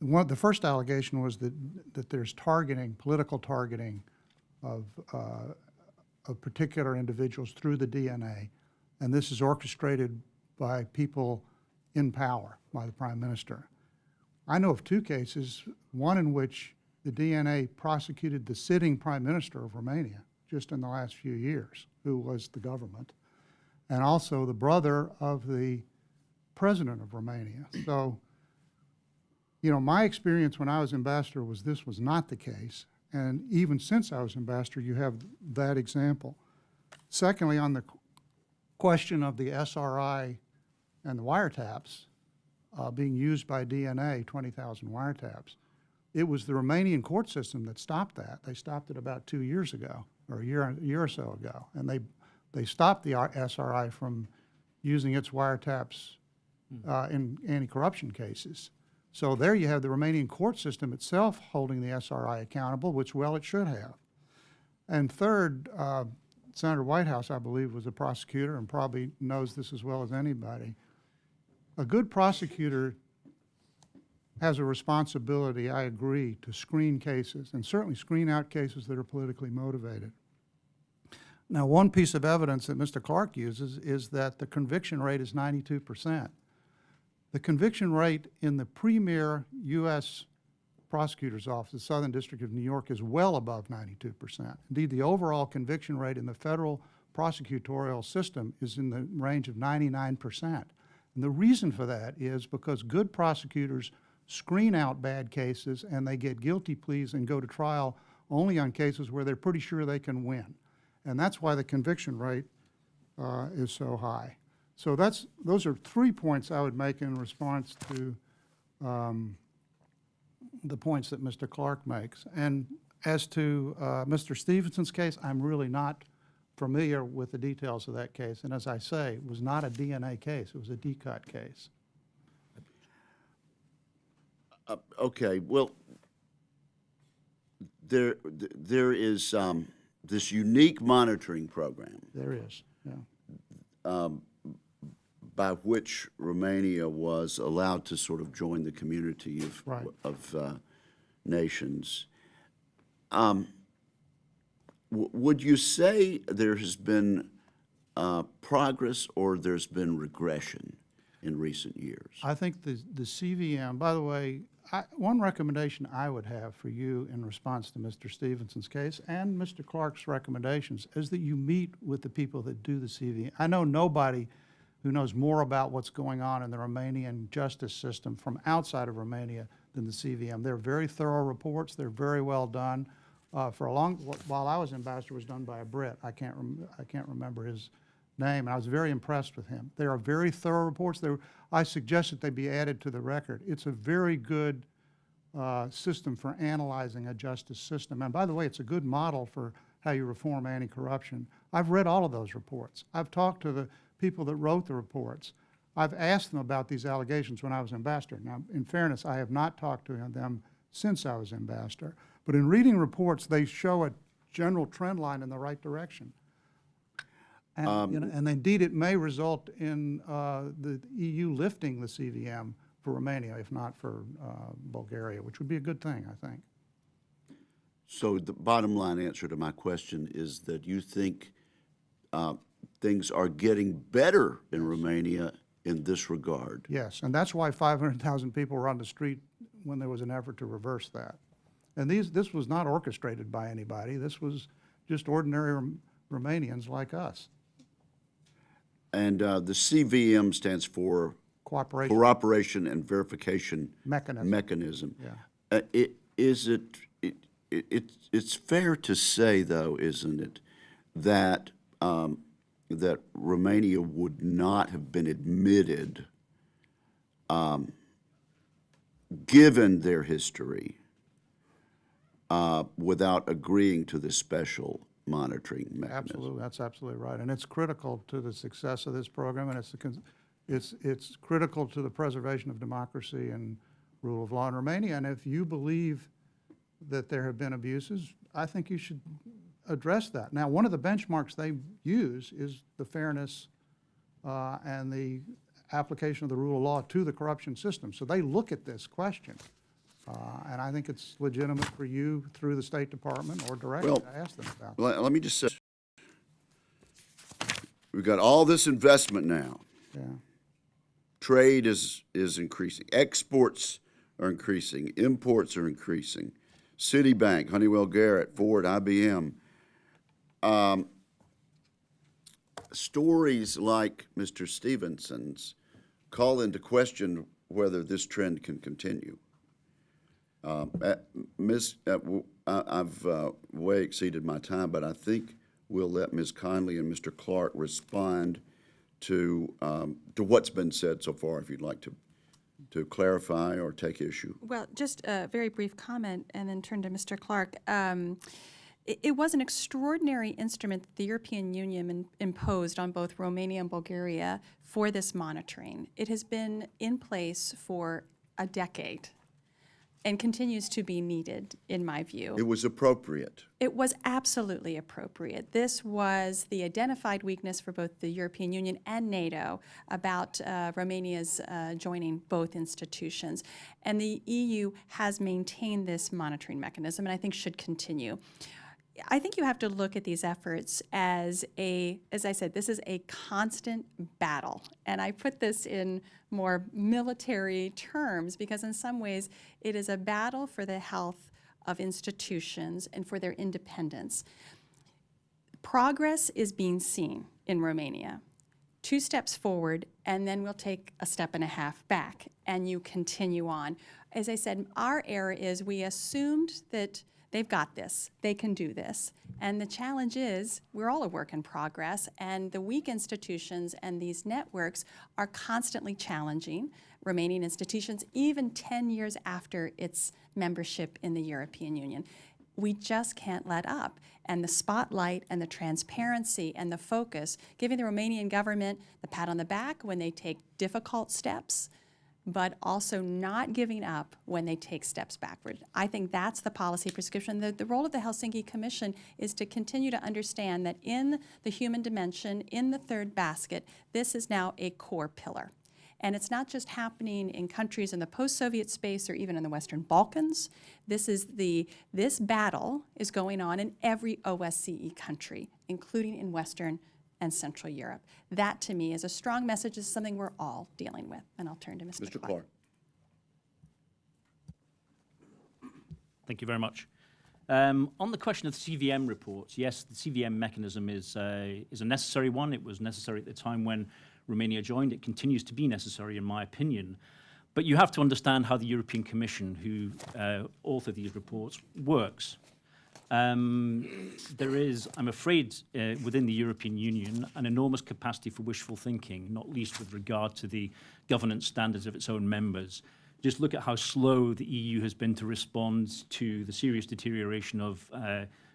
Speaker 4: The first allegation was that there's targeting, political targeting of particular individuals through the DNA, and this is orchestrated by people in power, by the Prime Minister. I know of two cases, one in which the DNA prosecuted the sitting Prime Minister of Romania just in the last few years, who was the government, and also the brother of the President of Romania. So, you know, my experience when I was ambassador was this was not the case, and even since I was ambassador, you have that example. Secondly, on the question of the SRI and the wiretaps being used by DNA, 20,000 wiretaps, it was the Romanian court system that stopped that. They stopped it about 2 years ago, or a year or so ago, and they stopped the SRI from using its wiretaps in anti-corruption cases. So there you have the Romanian court system itself holding the SRI accountable, which, well, it should have. And third, Senator Whitehouse, I believe, was a prosecutor and probably knows this as well as anybody. A good prosecutor has a responsibility, I agree, to screen cases, and certainly screen out cases that are politically motivated. Now, one piece of evidence that Mr. Clark uses is that the conviction rate is 92%. The conviction rate in the premier U.S. prosecutor's office, the Southern District of New York, is well above 92%. Indeed, the overall conviction rate in the federal prosecutorial system is in the range of 99%. And the reason for that is because good prosecutors screen out bad cases and they get guilty pleas and go to trial only on cases where they're pretty sure they can win. And that's why the conviction rate is so high. So those are 3 points I would make in response to the points that Mr. Clark makes. And as to Mr. Stevenson's case, I'm really not familiar with the details of that case. And as I say, it was not a DNA case. It was a DCOT case.
Speaker 3: Okay, well, there is this unique monitoring program.
Speaker 4: There is, yeah.
Speaker 3: By which Romania was allowed to sort of join the community of,
Speaker 4: Right.
Speaker 3: of nations. Would you say there has been progress or there's been regression in recent years?
Speaker 4: I think the CVM, by the way, one recommendation I would have for you in response to Mr. Stevenson's case and Mr. Clark's recommendations is that you meet with the people that do the CVM. I know nobody who knows more about what's going on in the Romanian justice system from outside of Romania than the CVM. They're very thorough reports. They're very well done. While I was ambassador, it was done by a Brit. I can't remember his name, and I was very impressed with him. They are very thorough reports. I suggest that they be added to the record. It's a very good system for analyzing a justice system. And by the way, it's a good model for how you reform anti-corruption. I've read all of those reports. I've talked to the people that wrote the reports. I've asked them about these allegations when I was ambassador. Now, in fairness, I have not talked to them since I was ambassador. But in reading reports, they show a general trend line in the right direction. And, and indeed, it may result in the EU lifting the CVM for Romania, if not for Bulgaria, which would be a good thing, I think.
Speaker 3: So the bottom line answer to my question is that you think things are getting better in Romania in this regard.
Speaker 4: Yes, and that's why 500,000 people were on the street when there was an effort to reverse that. And this was not orchestrated by anybody. This was just ordinary Romanians like us.
Speaker 3: And the CVM stands for Cooperation and Verification Mechanism.
Speaker 4: Yeah.
Speaker 3: It's fair to say, though, isn't it, that that Romania would not have been admitted, given their history, without agreeing to this special monitoring mechanism.
Speaker 4: Absolutely, that's absolutely right. And it's critical to the success of this program, and it's critical to the preservation of democracy and rule of law in Romania. And if you believe that there have been abuses, I think you should address that. Now, one of the benchmarks they use is the fairness and the application of the rule of law to the corruption system. So they look at this question. And I think it's legitimate for you, through the State Department or directly, to ask them about that.
Speaker 3: Let me just say, we've got all this investment now.
Speaker 4: Yeah.
Speaker 3: Trade is increasing. Exports are increasing. Imports are increasing. Citibank, Honeywell, Garrett, Ford, IBM. Stories like Mr. Stevenson's call into question whether this trend can continue. I've way exceeded my time, but I think we'll let Ms. Conley and Mr. Clark respond to what's been said so far, if you'd like to clarify or take issue.
Speaker 5: Well, just a very brief comment and then turn to Mr. Clark. It was an extraordinary instrument that the European Union imposed on both Romania and Bulgaria for this monitoring. It has been in place for a decade and continues to be needed, in my view.
Speaker 3: It was appropriate.
Speaker 5: It was absolutely appropriate. This was the identified weakness for both the European Union and NATO about Romania's joining both institutions. And the EU has maintained this monitoring mechanism, and I think should continue. I think you have to look at these efforts as I said, this is a constant battle. And I put this in more military terms because in some ways it is a battle for the health of institutions and for their independence. Progress is being seen in Romania. 2 steps forward, and then we'll take a step and a half back, and you continue on. As I said, our error is we assumed that they've got this, they can do this. And the challenge is we're all a work in progress, and the weak institutions and these networks are constantly challenging Romanian institutions, even 10 years after its membership in the European Union. We just can't let up. And the spotlight and the transparency and the focus, giving the Romanian government the pat on the back when they take difficult steps, but also not giving up when they take steps backward. I think that's the policy prescription. The role of the Helsinki Commission is to continue to understand that in the human dimension, in the third basket, this is now a core pillar. And it's not just happening in countries in the post-Soviet space or even in the Western Balkans. This battle is going on in every OSCE country, including in Western and Central Europe. That, to me, is a strong message. Is something we're all dealing with. And I'll turn to Mr. Clark.
Speaker 6: Thank you very much. On the question of the CVM reports, yes, the CVM mechanism is a necessary one. It was necessary at the time when Romania joined. It continues to be necessary, in my opinion. But you have to understand how the European Commission, who authored these reports, works. There is, I'm afraid, within the European Union, an enormous capacity for wishful thinking, not least with regard to the governance standards of its own members. Just look at how slow the EU has been to respond to the serious deterioration of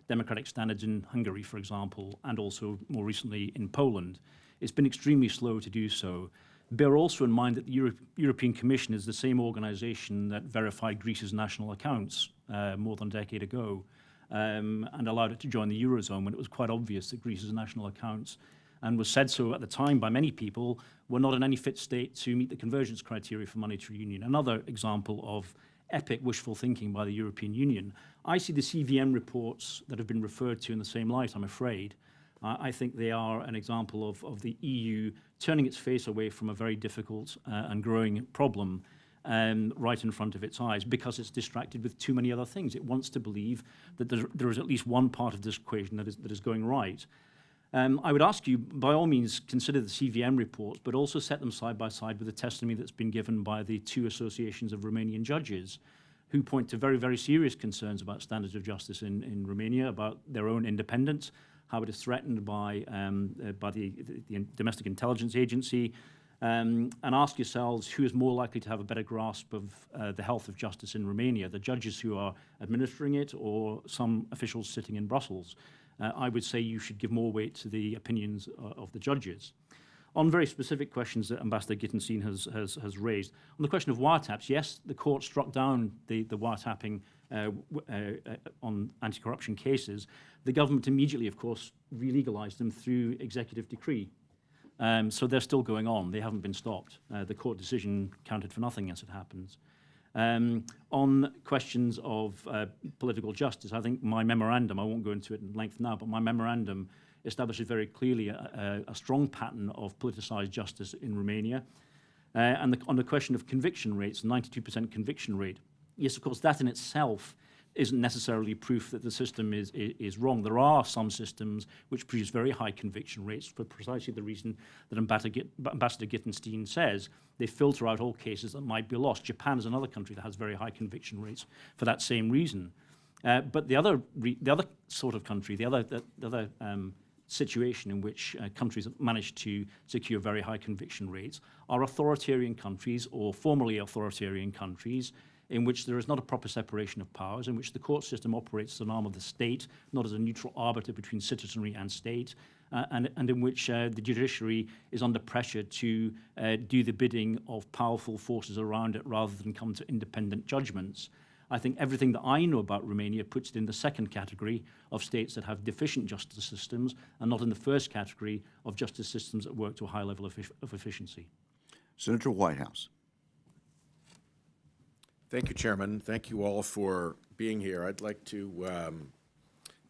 Speaker 6: democratic standards in Hungary, for example, and also more recently in Poland. It's been extremely slow to do so. Bear also in mind that the European Commission is the same organization that verified Greece's national accounts more than a decade ago. And allowed it to join the Eurozone when it was quite obvious that Greece's national accounts, and was said so at the time by many people, were not in any fit state to meet the convergence criteria for monetary union. Another example of epic wishful thinking by the European Union. I see the CVM reports that have been referred to in the same light, I'm afraid. I think they are an example of the EU turning its face away from a very difficult and growing problem right in front of its eyes because it's distracted with too many other things. It wants to believe that there is at least one part of this equation that is going right. I would ask you, by all means, consider the CVM reports, but also set them side by side with the testimony that's been given by the 2 associations of Romanian judges who point to very, very serious concerns about standards of justice in Romania, about their own independence, how it is threatened by the Domestic Intelligence Agency, and ask yourselves who is more likely to have a better grasp of the health of justice in Romania, the judges who are administering it or some officials sitting in Brussels. I would say you should give more weight to the opinions of the judges. On very specific questions that Ambassador Gittenstein has raised, on the question of wiretaps, yes, the court struck down the wiretapping on anti-corruption cases. The government immediately, of course, re-legalized them through executive decree. So they're still going on. They haven't been stopped. The court decision counted for nothing, as it happens. On questions of political justice, I think my memorandum, I won't go into it in length now, but my memorandum establishes very clearly a strong pattern of politicized justice in Romania. And on the question of conviction rates, 92% conviction rate, yes, of course, that in itself isn't necessarily proof that the system is wrong. There are some systems which produce very high conviction rates for precisely the reason that Ambassador Gittenstein says. They filter out all cases that might be lost. Japan is another country that has very high conviction rates for that same reason. But the other sort of country, the other situation in which countries have managed to secure very high conviction rates are authoritarian countries or formerly authoritarian countries in which there is not a proper separation of powers, in which the court system operates as an arm of the state, not as a neutral arbiter between citizenry and state, and in which the judiciary is under pressure to do the bidding of powerful forces around it rather than come to independent judgments. I think everything that I know about Romania puts it in the second category of states that have deficient justice systems and not in the first category of justice systems that work to a high level of efficiency.
Speaker 3: Senator Whitehouse.
Speaker 8: Thank you, Chairman. Thank you all for being here. I'd like to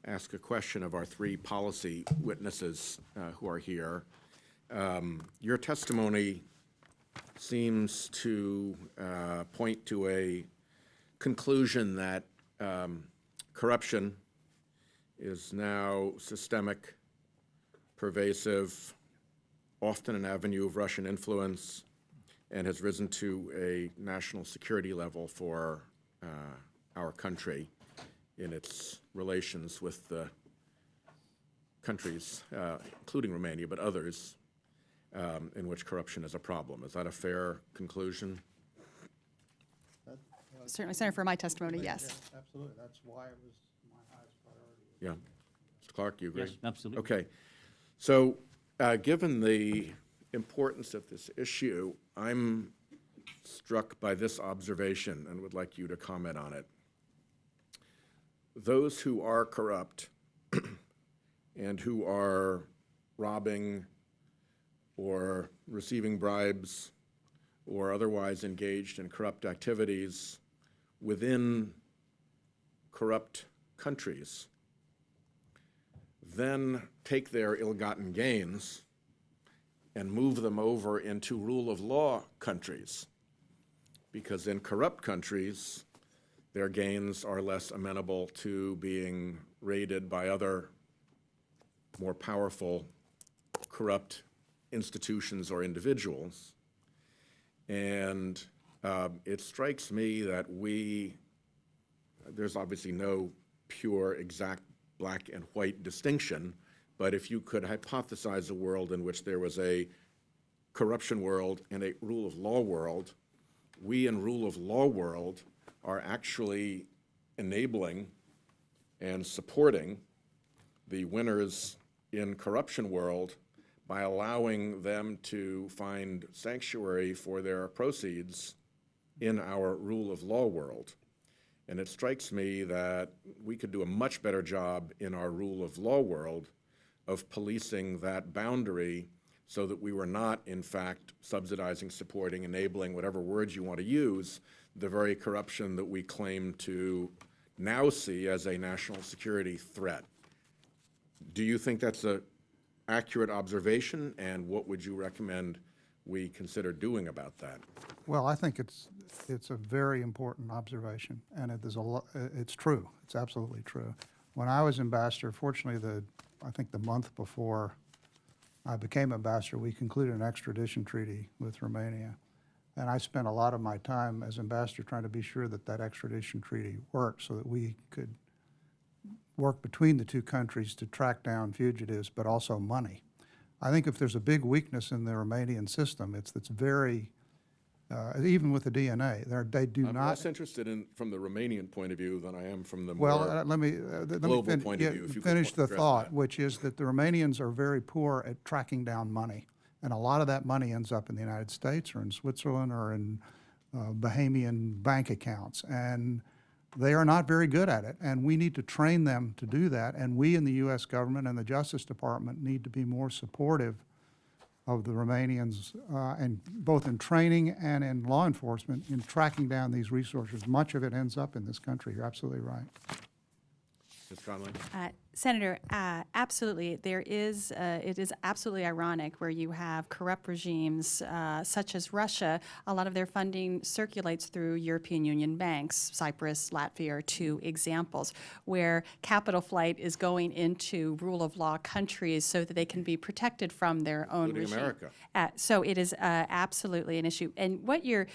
Speaker 8: ask a question of our three policy witnesses who are here. Your testimony seems to point to a conclusion that corruption is now systemic, pervasive, often an avenue of Russian influence, and has risen to a national security level for our country in its relations with the countries, including Romania, but others, in which corruption is a problem. Is that a fair conclusion?
Speaker 5: Certainly, Senator, for my testimony, yes.
Speaker 4: Absolutely. That's why it was my highest priority.
Speaker 8: Yeah. Mr. Clark, you agree?
Speaker 6: Yes, absolutely.
Speaker 8: Okay. So given the importance of this issue, I'm struck by this observation and would like you to comment on it. Those who are corrupt and who are robbing or receiving bribes or otherwise engaged in corrupt activities within corrupt countries then take their ill-gotten gains and move them over into rule of law countries, because in corrupt countries, their gains are less amenable to being raided by other more powerful corrupt institutions or individuals. And it strikes me that there's obviously no pure, exact black and white distinction, but if you could hypothesize a world in which there was a corruption world and a rule of law world, we in rule of law world are actually enabling and supporting the winners in corruption world by allowing them to find sanctuary for their proceeds in our rule of law world. And it strikes me that we could do a much better job in our rule of law world of policing that boundary so that we were not, in fact, subsidizing, supporting, enabling, whatever words you want to use, the very corruption that we claim to now see as a national security threat. Do you think that's an accurate observation, and what would you recommend we consider doing about that?
Speaker 4: Well, I think it's a very important observation, and it's true. It's absolutely true. When I was ambassador, fortunately, I think the month before I became ambassador, we concluded an extradition treaty with Romania. And I spent a lot of my time as ambassador trying to be sure that that extradition treaty worked so that we could work between the two countries to track down fugitives, but also money. I think if there's a big weakness in the Romanian system, it's very, even with the DNA, they do
Speaker 8: I'm
Speaker 4: not.
Speaker 8: less interested in, from the Romanian point of view than I am from the
Speaker 4: Well,
Speaker 8: more
Speaker 4: let me
Speaker 8: global point of view, if you could
Speaker 4: finish the
Speaker 8: address
Speaker 4: thought,
Speaker 8: that.
Speaker 4: which is that the Romanians are very poor at tracking down money. And a lot of that money ends up in the United States or in Switzerland or in Bahamian bank accounts. And they are not very good at it. And we need to train them to do that. And we in the U.S. government and the Justice Department need to be more supportive of the Romanians, and both in training and in law enforcement in tracking down these resources. Much of it ends up in this country. You're absolutely right.
Speaker 8: Ms. Conley?
Speaker 5: Senator, absolutely. It is absolutely ironic where you have corrupt regimes such as Russia. A lot of their funding circulates through European Union banks. Cyprus, Latvia are two examples where capital flight is going into rule of law countries so that they can be protected from their own
Speaker 8: Including
Speaker 5: regime.
Speaker 8: America.
Speaker 5: So it is absolutely an issue. And what you're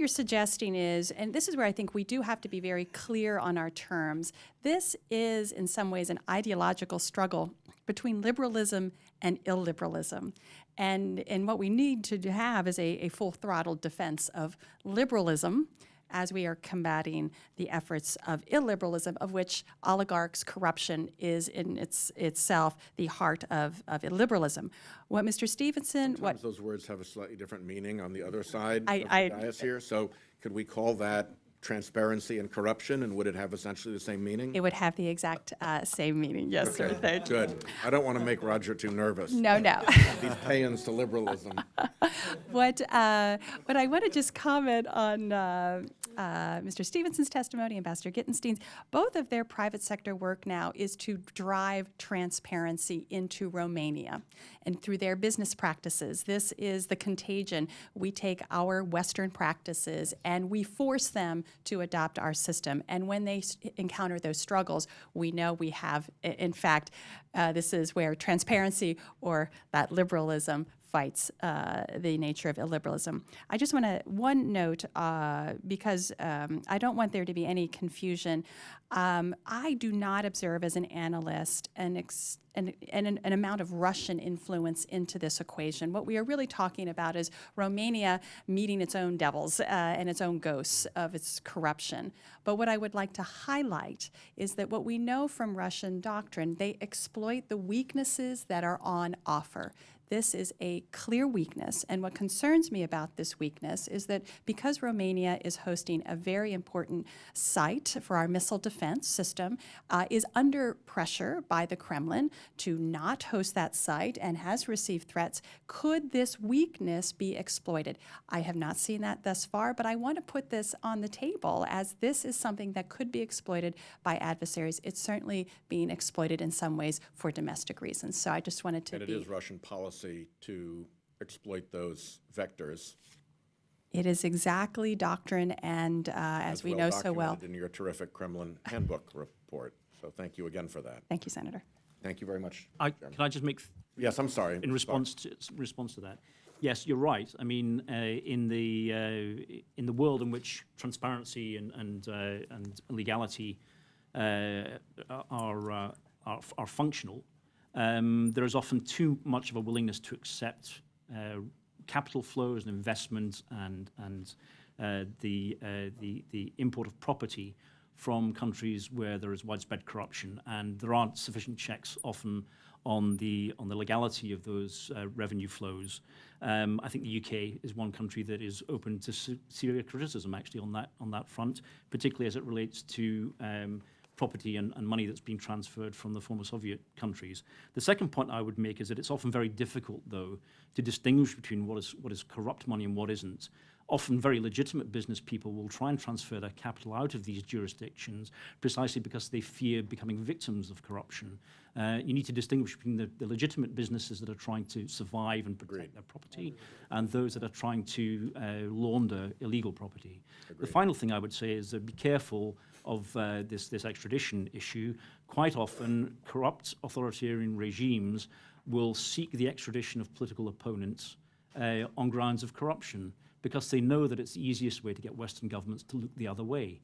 Speaker 5: suggesting is, and this is where I think we do have to be very clear on our terms, this is in some ways an ideological struggle between liberalism and illiberalism. And what we need to have is a full throttle defense of liberalism as we are combating the efforts of illiberalism, of which oligarchs' corruption is in itself the heart of illiberalism. What Mr. Stevenson,
Speaker 8: Sometimes those words have a slightly different meaning on the other side of
Speaker 5: I-
Speaker 8: the dais here. So could we call that transparency and corruption, and would it have essentially the same meaning?
Speaker 5: it would have the exact same meaning. Yes, sir. Thank you.
Speaker 8: Good. I don't want to make Roger too nervous.
Speaker 5: No, no.
Speaker 8: These pay-ins to liberalism.
Speaker 5: What I want to just comment on Mr. Stevenson's testimony, Ambassador Gittenstein's, both of their private sector work now is to drive transparency into Romania and through their business practices. This is the contagion. We take our Western practices and we force them to adopt our system. And when they encounter those struggles, we know we have, in fact, this is where transparency or that liberalism fights the nature of illiberalism. I just want to, one note, because I don't want there to be any confusion. I do not observe as an analyst an amount of Russian influence into this equation. What we are really talking about is Romania meeting its own devils and its own ghosts of its corruption. But what I would like to highlight is that what we know from Russian doctrine, they exploit the weaknesses that are on offer. This is a clear weakness, and what concerns me about this weakness is that because Romania is hosting a very important site for our missile defense system, is under pressure by the Kremlin to not host that site and has received threats, could this weakness be exploited? I have not seen that thus far, but I want to put this on the table as this is something that could be exploited by adversaries. It's certainly being exploited in some ways for domestic reasons. So I just wanted to
Speaker 8: And it is Russian policy to exploit those vectors.
Speaker 5: It is exactly doctrine, and as we know so well.
Speaker 8: Documented in your terrific Kremlin handbook report. So thank you again for that.
Speaker 5: Thank you, Senator.
Speaker 8: Thank you very much.
Speaker 6: Can I just make
Speaker 8: Yes, I'm sorry.
Speaker 6: in response to that? Yes, you're right. I mean, in the world in which transparency and legality are functional, there is often too much of a willingness to accept capital flows and investment and the import of property from countries where there is widespread corruption, and there aren't sufficient checks often on the legality of those revenue flows. I think the UK is one country that is open to serious criticism actually on that front, particularly as it relates to property and money that's been transferred from the former Soviet countries. The second point I would make is that it's often very difficult, though, to distinguish between what is corrupt money and what isn't. Often very legitimate business people will try and transfer their capital out of these jurisdictions precisely because they fear becoming victims of corruption. You need to distinguish between the legitimate businesses that are trying to survive and protect their property and those that are trying to launder illegal property. The final thing I would say is be careful of this extradition issue. Quite often, corrupt authoritarian regimes will seek the extradition of political opponents on grounds of corruption, because they know that it's the easiest way to get Western governments to look the other way.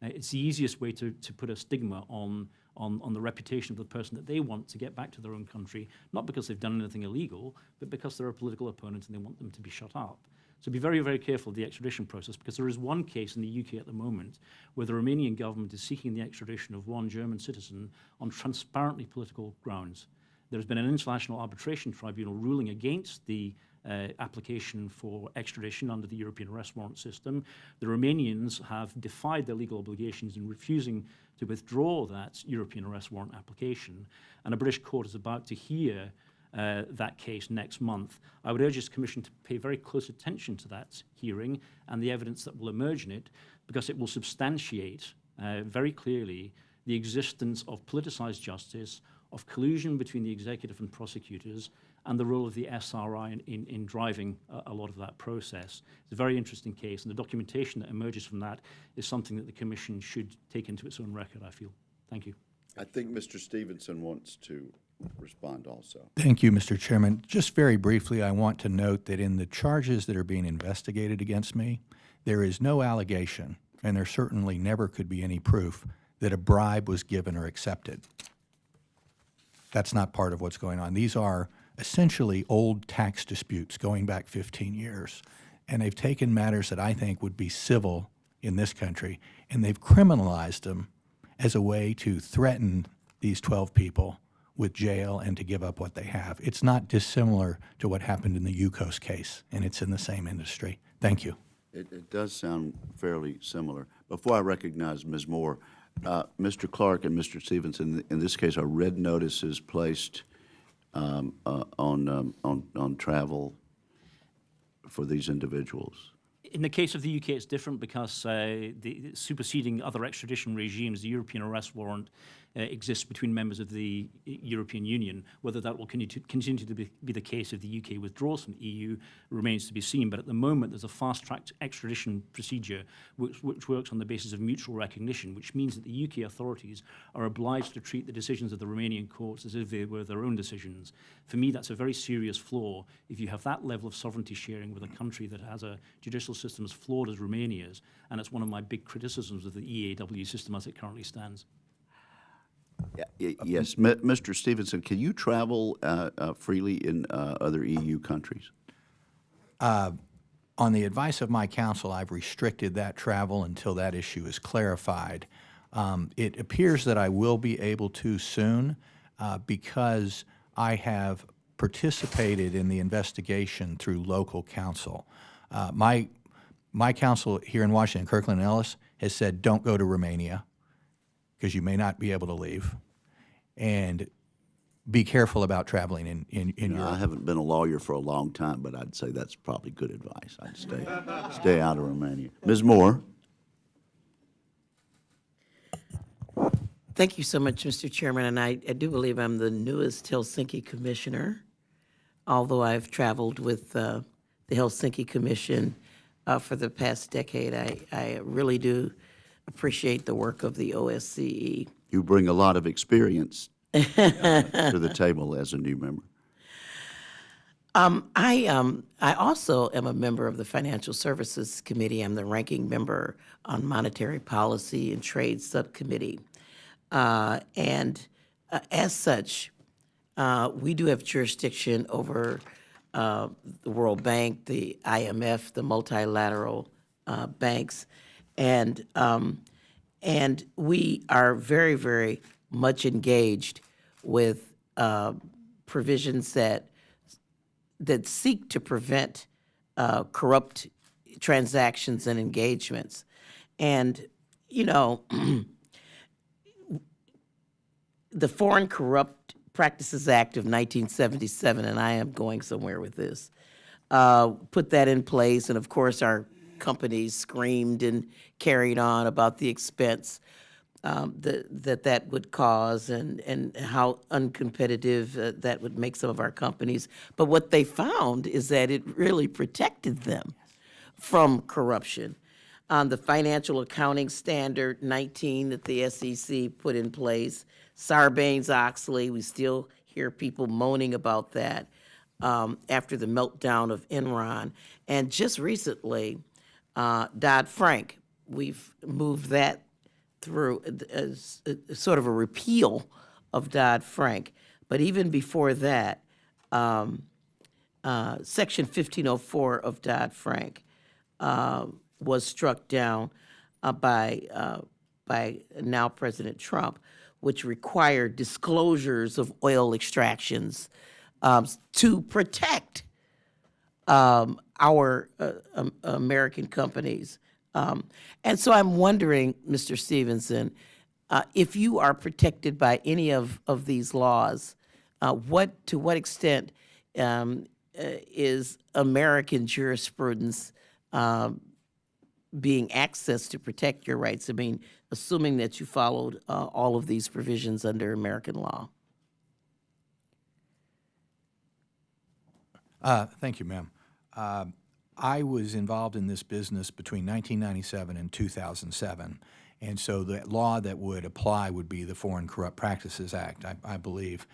Speaker 6: It's the easiest way to put a stigma on on the reputation of the person that they want to get back to their own country, not because they've done anything illegal, but because they're a political opponent and they want them to be shut up. So be very, very careful of the extradition process, because there is one case in the UK at the moment where the Romanian government is seeking the extradition of one German citizen on transparently political grounds. There's been an international arbitration tribunal ruling against the application for extradition under the European arrest warrant system. The Romanians have defied their legal obligations in refusing to withdraw that European arrest warrant application, and a British court is about to hear that case next month. I would urge this Commission to pay very close attention to that hearing and the evidence that will emerge in it, because it will substantiate very clearly the existence of politicised justice, of collusion between the executive and prosecutors, and the role of the SRI in driving a lot of that process. It's a very interesting case, and the documentation that emerges from that is something that the Commission should take into its own record, I feel. Thank you.
Speaker 3: I think Mr. Stevenson wants to respond also.
Speaker 7: Thank you, Mr. Chairman. Just very briefly, I want to note that in the charges that are being investigated against me, there is no allegation, and there certainly never could be any proof, that a bribe was given or accepted. That's not part of what's going on. These are essentially old tax disputes going back 15 years, and they've taken matters that I think would be civil in this country, and they've criminalized them as a way to threaten these 12 people with jail and to give up what they have. It's not dissimilar to what happened in the Yukos case, and it's in the same industry. Thank you.
Speaker 3: It does sound fairly similar. Before I recognize Ms. Moore, Mr. Clark and Mr. Stevenson, in this case, are red notices placed on travel for these individuals?
Speaker 6: In the case of the UK, it's different because the superseding other extradition regimes, the European arrest warrant exists between members of the European Union. Whether that will continue to be the case if the UK withdraws from the EU remains to be seen. But at the moment, there's a fast-track extradition procedure which works on the basis of mutual recognition, which means that the UK authorities are obliged to treat the decisions of the Romanian courts as if they were their own decisions. For me, that's a very serious flaw if you have that level of sovereignty sharing with a country that has a judicial system as flawed as Romania's, and it's one of my big criticisms of the EAW system as it currently stands.
Speaker 3: Yes, Mr. Stevenson, can you travel freely in other EU countries?
Speaker 7: On the advice of my counsel, I've restricted that travel until that issue is clarified. It appears that I will be able to soon because I have participated in the investigation through local counsel. My counsel here in Washington, Kirkland & Ellis, has said don't go to Romania because you may not be able to leave, and be careful about traveling in Europe.
Speaker 3: I haven't been a lawyer for a long time, but I'd say that's probably good advice. I'd stay out of Romania. Ms. Moore?
Speaker 9: Thank you so much, Mr. Chairman, and I do believe I'm the newest Helsinki commissioner, although I've traveled with the Helsinki Commission for the past decade. I really do appreciate the work of the OSCE.
Speaker 3: You bring a lot of experience to the table as a new member.
Speaker 9: I also am a member of the Financial Services Committee. I'm the ranking member on Monetary Policy and Trade Subcommittee. And as such, we do have jurisdiction over the World Bank, the IMF, the multilateral banks, and we are very, very much engaged with provisions that seek to prevent corrupt transactions and engagements. And, you know, the Foreign Corrupt Practices Act of 1977, and I am going somewhere with this, put that in place, and of course our companies screamed and carried on about the expense that would cause and how uncompetitive that would make some of our companies. But what they found is that it really protected them from corruption. The Financial Accounting Standard 19 that the SEC put in place, Sarbanes-Oxley, we still hear people moaning about that after the meltdown of Enron. And just recently, Dodd-Frank, we've moved that through sort of a repeal of Dodd-Frank. But even before that, Section 1504 of Dodd-Frank was struck down by now President Trump, which required disclosures of oil extractions to protect our American companies. And so I'm wondering, Mr. Stevenson, if you are protected by any of these laws, to what extent is American jurisprudence being accessed to protect your rights? I mean, assuming that you followed all of these provisions under American law.
Speaker 7: Thank you, ma'am. I was involved in this business between 1997 and 2007, and so the law that would apply would be the Foreign Corrupt Practices Act, I believe.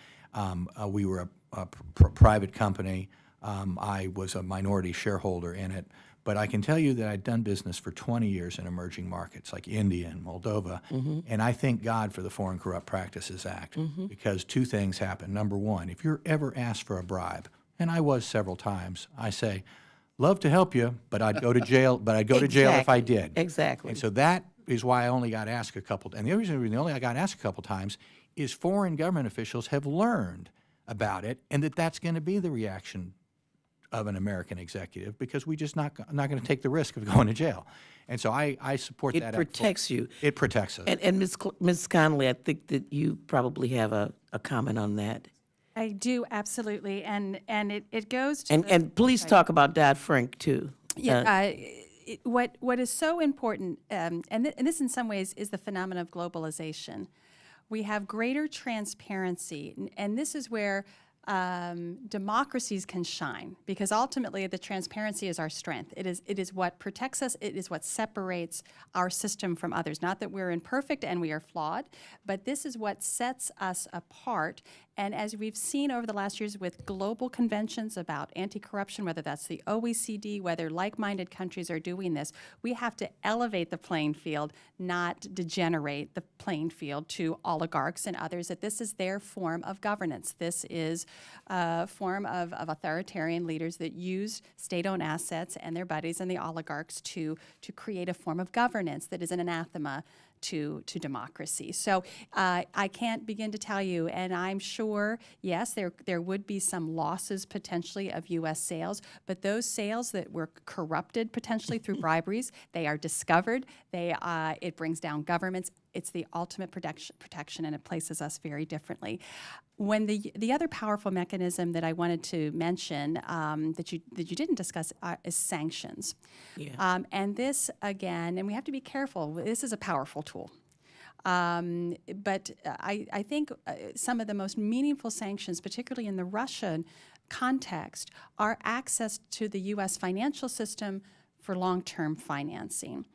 Speaker 7: We were a private company. I was a minority shareholder in it, but I can tell you that I'd done business for 20 years in emerging markets like India and Moldova, and I thank God for the Foreign Corrupt Practices Act because two things happen. Number one, if you're ever asked for a bribe, and I was several times, I say, love to help you, but I'd go to jail. But I'd go to jail if I did.
Speaker 9: Exactly.
Speaker 7: And so that is why I only got asked a couple. And the other reason I got asked a couple times is foreign government officials have learned about it, and that's going to be the reaction of an American executive because we just not going to take the risk of going to jail. And so I support that.
Speaker 9: It protects you.
Speaker 7: It protects us.
Speaker 9: And Ms. Connolly, I think that you probably have a comment on that.
Speaker 5: I do, absolutely, and it goes to
Speaker 9: And please talk about Dodd-Frank too.
Speaker 5: Yeah, what is so important, and this in some ways is the phenomenon of globalization. We have greater transparency, and this is where democracies can shine, because ultimately the transparency is our strength. It is what protects us. It is what separates our system from others. Not that we're imperfect and we are flawed, but this is what sets us apart. And as we've seen over the last years with global conventions about anti-corruption, whether that's the OECD, whether like-minded countries are doing this, we have to elevate the playing field, not degenerate the playing field to oligarchs and others, that this is their form of governance. This is a form of authoritarian leaders that use state-owned assets and their buddies and the oligarchs to create a form of governance that is an anathema to democracy. So I can't begin to tell you, and I'm sure, yes, there would be some losses potentially of U.S. sales, but those sales that were corrupted potentially through briberies, they are discovered. It brings down governments. It's the ultimate protection, and it places us very differently. When the other powerful mechanism that I wanted to mention that you didn't discuss is sanctions. Yeah. And this, again, and we have to be careful, this is a powerful tool. But I think some of the most meaningful sanctions, particularly in the Russian context, are access to the U.S. financial system for long-term financing.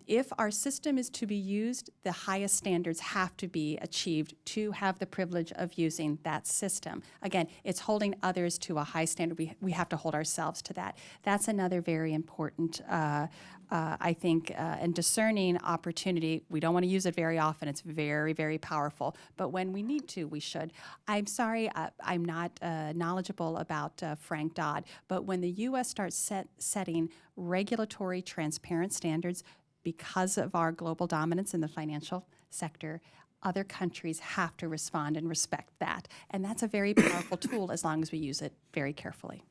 Speaker 5: If our system is to be used, the highest standards have to be achieved to have the privilege of using that system. Again, it's holding others to a high standard. We have to hold ourselves to that. That's another very important, I think, and discerning opportunity. We don't want to use it very often. It's very, very powerful. But when we need to, we should. I'm sorry, I'm not knowledgeable about Frank Dodd, but when the U.S. starts setting regulatory transparent standards because of our global dominance in the financial sector, other countries have to respond and respect that. And that's a very powerful tool as long as we use it very carefully.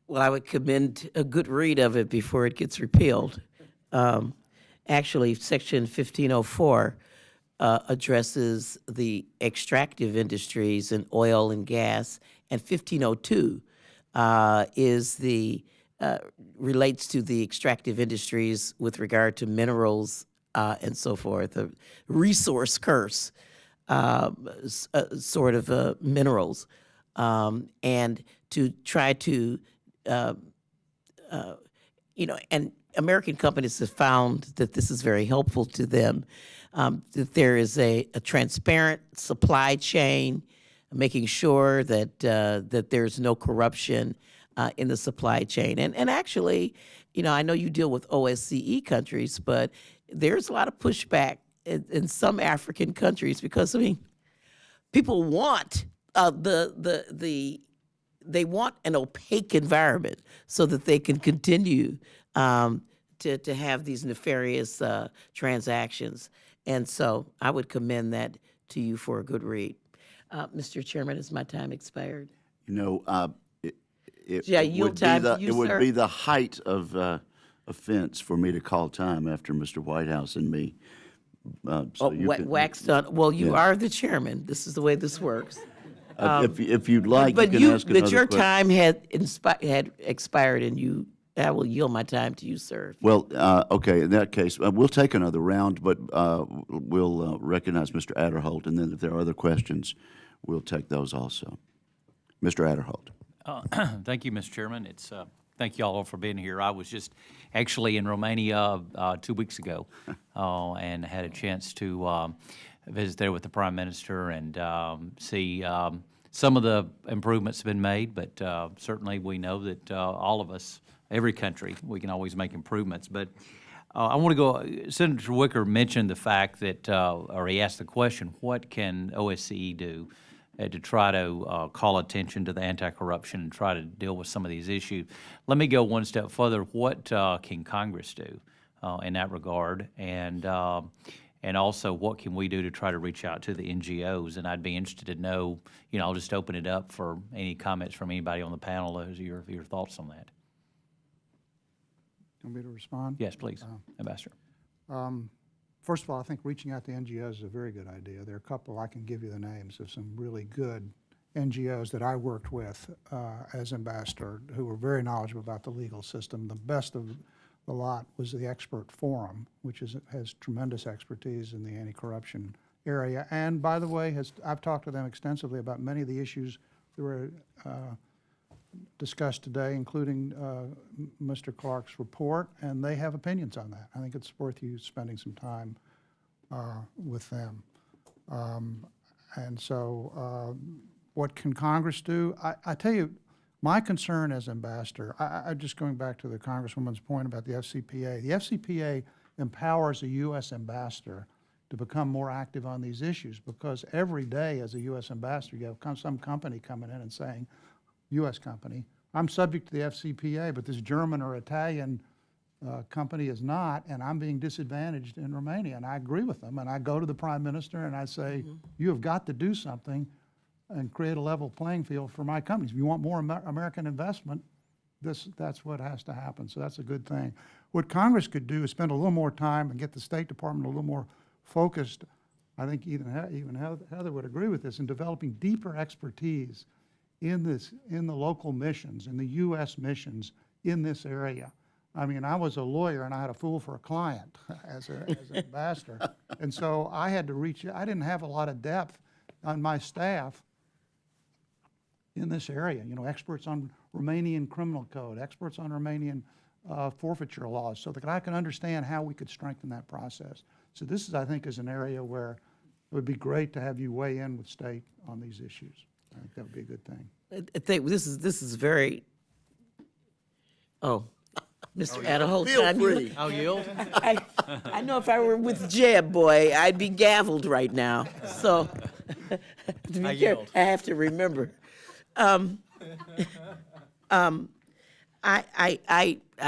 Speaker 9: Well, I would commend a good read of it before it gets repealed. Actually, Section 1504 addresses the extractive industries in oil and gas, and 1502 relates to the extractive industries with regard to minerals and so forth, a resource curse sort of minerals, and to try to, and American companies have found that this is very helpful to them, that there is a transparent supply chain, making sure that there's no corruption in the supply chain. And actually, I know you deal with OSCE countries, but there's a lot of pushback in some African countries because, I mean, people want they want an opaque environment so that they can continue to have these nefarious transactions. And so I would commend that to you for a good read. Mr. Chairman, has my time expired?
Speaker 3: You know,
Speaker 9: Yeah, yield time to you,
Speaker 3: it would
Speaker 9: sir.
Speaker 3: be the height of offense for me to call time after Mr. Whitehouse and me. So you can-
Speaker 9: Waxed on. Well, you
Speaker 3: Yeah.
Speaker 9: are the chairman. This is the way this works.
Speaker 3: if you'd like,
Speaker 9: But
Speaker 3: you can ask another
Speaker 9: but your
Speaker 3: question.
Speaker 9: time had expired, and I will yield my time to you, sir.
Speaker 3: Well, okay, in that case, we'll take another round, but we'll recognize Mr. Adderholt, and then if there are other questions, we'll take those also. Mr. Adderholt.
Speaker 10: Thank you, Mr. Chairman. Thank you all for being here. I was just actually in Romania 2 weeks ago and had a chance to visit there with the Prime Minister and see some of the improvements have been made, but certainly we know that all of us, every country, we can always make improvements. But I want to go, Senator Wicker mentioned the fact that, or he asked the question, what can OSCE do to try to call attention to the anti-corruption and try to deal with some of these issues? Let me go one step further. What can Congress do in that regard? And also, what can we do to try to reach out to the NGOs? And I'd be interested to know, I'll just open it up for any comments from anybody on the panel as your thoughts on that.
Speaker 4: Want me to respond?
Speaker 10: Yes, please, Ambassador.
Speaker 4: First of all, I think reaching out to NGOs is a very good idea. There are a couple, I can give you the names of some really good NGOs that I worked with as ambassador who were very knowledgeable about the legal system. The best of the lot was the Expert Forum, which has tremendous expertise in the anti-corruption area. And by the way, I've talked to them extensively about many of the issues that were discussed today, including Mr. Clark's report, and they have opinions on that. I think it's worth you spending some time with them. And so what can Congress do? I tell you, my concern as ambassador, I just going back to the Congresswoman's point about the FCPA. The FCPA empowers a U.S. ambassador to become more active on these issues because every day as a U.S. ambassador, you have some company coming in and saying, U.S. company, I'm subject to the FCPA, but this German or Italian company is not, and I'm being disadvantaged in Romania. And I agree with them, and I go to the Prime Minister and I say, you have got to do something and create a level playing field for my companies. If you want more American investment, that's what has to happen. So that's a good thing. What Congress could do is spend a little more time and get the State Department a little more focused. I think even Heather would agree with this, in developing deeper expertise in the local missions, in the U.S. missions in this area. I mean, I was a lawyer and I had a fool for a client as an ambassador. And so I had to I didn't have a lot of depth on my staff in this area. Experts on Romanian criminal code, experts on Romanian forfeiture laws, so that I can understand how we could strengthen that process. So this I think, is an area where it would be great to have you weigh in with state on these issues. I think that would be a good thing.
Speaker 9: I think this is very. Oh, Mr. Adderholt,
Speaker 8: Feel free.
Speaker 10: I'll yield.
Speaker 9: I know if I were with Jeb, boy, I'd be gavelled right now. So to be careful, I have to remember. I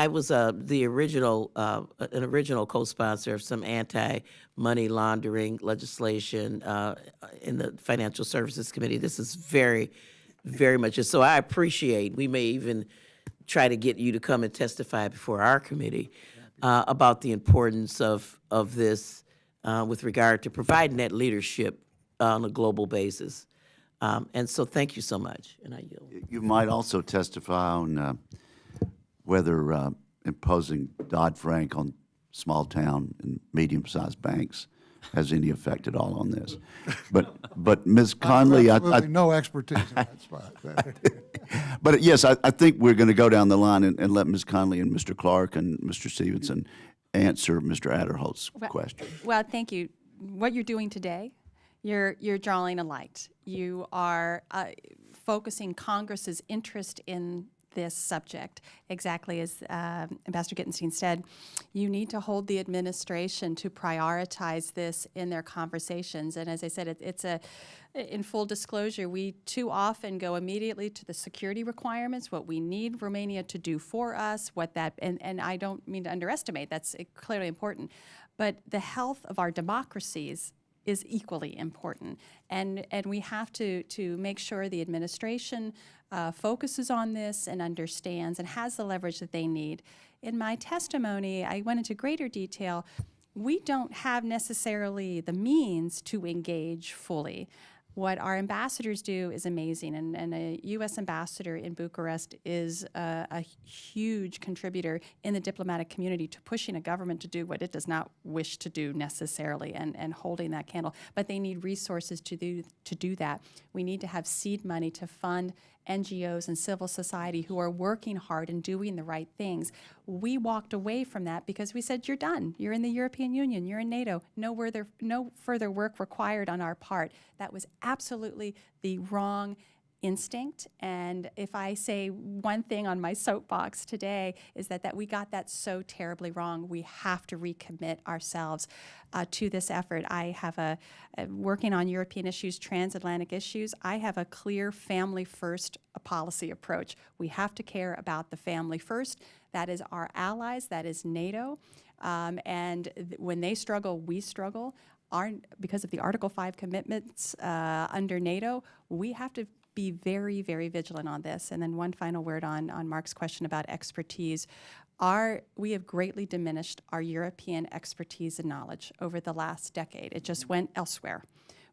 Speaker 9: was the original an original co-sponsor of some anti-money laundering legislation in the Financial Services Committee. This is very, very much. So I appreciate. We may even try to get you to come and testify before our committee about the importance of this with regard to providing that leadership on a global basis. And so thank you so much, and I yield.
Speaker 3: You might also testify on whether imposing Dodd-Frank on small-town and medium-sized banks has any effect at all on this. But Ms. Conley,
Speaker 4: Absolutely no expertise in that spot.
Speaker 3: but yes, I think we're going to go down the line and let Ms. Conley and Mr. Clark and Mr. Stevenson answer Mr. Adderholt's question.
Speaker 5: Well, thank you. What you're doing today, you're drawing a light. You are focusing Congress's interest in this subject. Exactly as Ambassador Gittenstein said, you need to hold the administration to prioritize this in their conversations. And as I said, in full disclosure, we too often go immediately to the security requirements, what we need Romania to do for us, and I don't mean to underestimate, that's clearly important, but the health of our democracies is equally important. And we have to make sure the administration focuses on this and understands and has the leverage that they need. In my testimony, I went into greater detail. We don't have necessarily the means to engage fully. What our ambassadors do is amazing, and a U.S. ambassador in Bucharest is a huge contributor in the diplomatic community to pushing a government to do what it does not wish to do necessarily, and holding that candle. But they need resources to do that. We need to have seed money to fund NGOs and civil society who are working hard and doing the right things. We walked away from that because we said, you're done. You're in the European Union. You're in NATO. No further work required on our part. That was absolutely the wrong instinct. And if I say one thing on my soapbox today is that we got that so terribly wrong. We have to recommit ourselves to this effort. I have working on European issues, transatlantic issues, I have a clear family first policy approach. We have to care about the family first. That is our allies, that is NATO. When they struggle, we struggle. Because of the Article 5 commitments under NATO, we have to be very, very vigilant on this. And then one final word on Mark's question about expertise. We have greatly diminished our European expertise and knowledge over the last decade. It just went elsewhere.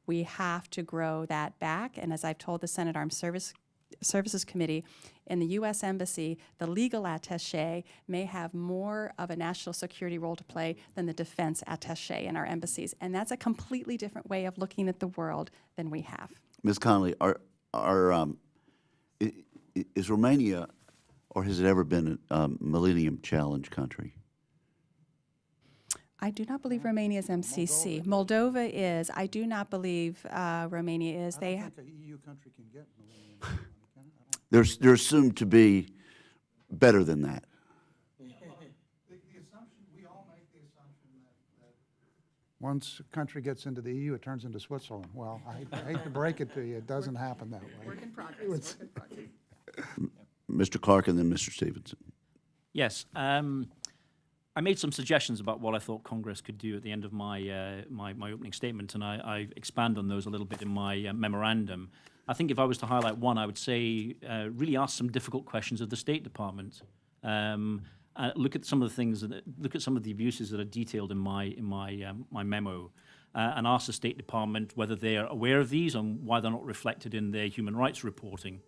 Speaker 5: We have to grow that back. And as I've told the Senate Armed Services Committee, in the U.S. Embassy, the legal attaché may have more of a national security role to play than the defense attaché in our embassies. And that's a completely different way of looking at the world than we have.
Speaker 3: Ms. Connolly, is Romania, or has it ever been a Millennium Challenge country?
Speaker 5: I do not believe Romania is MCC. Moldova is. I do not believe Romania is.
Speaker 4: I don't think an EU country can get Millennium Challenge, can it?
Speaker 3: They're assumed to be better than that.
Speaker 4: The assumption, we all make the assumption that once a country gets into the EU, it turns into Switzerland. Well, I hate to break it to you, it doesn't happen that way.
Speaker 5: Work in progress.
Speaker 3: Mr. Clark and then Mr. Stevenson.
Speaker 6: Yes. I made some suggestions about what I thought Congress could do at the end of my my opening statement, and I expand on those a little bit in my memorandum. I think if I was to highlight one, I would say really ask some difficult questions of the State Department. Look at some of the things, look at some of the abuses that are detailed in my memo, and ask the State Department whether they are aware of these and why they're not reflected in their human rights reporting.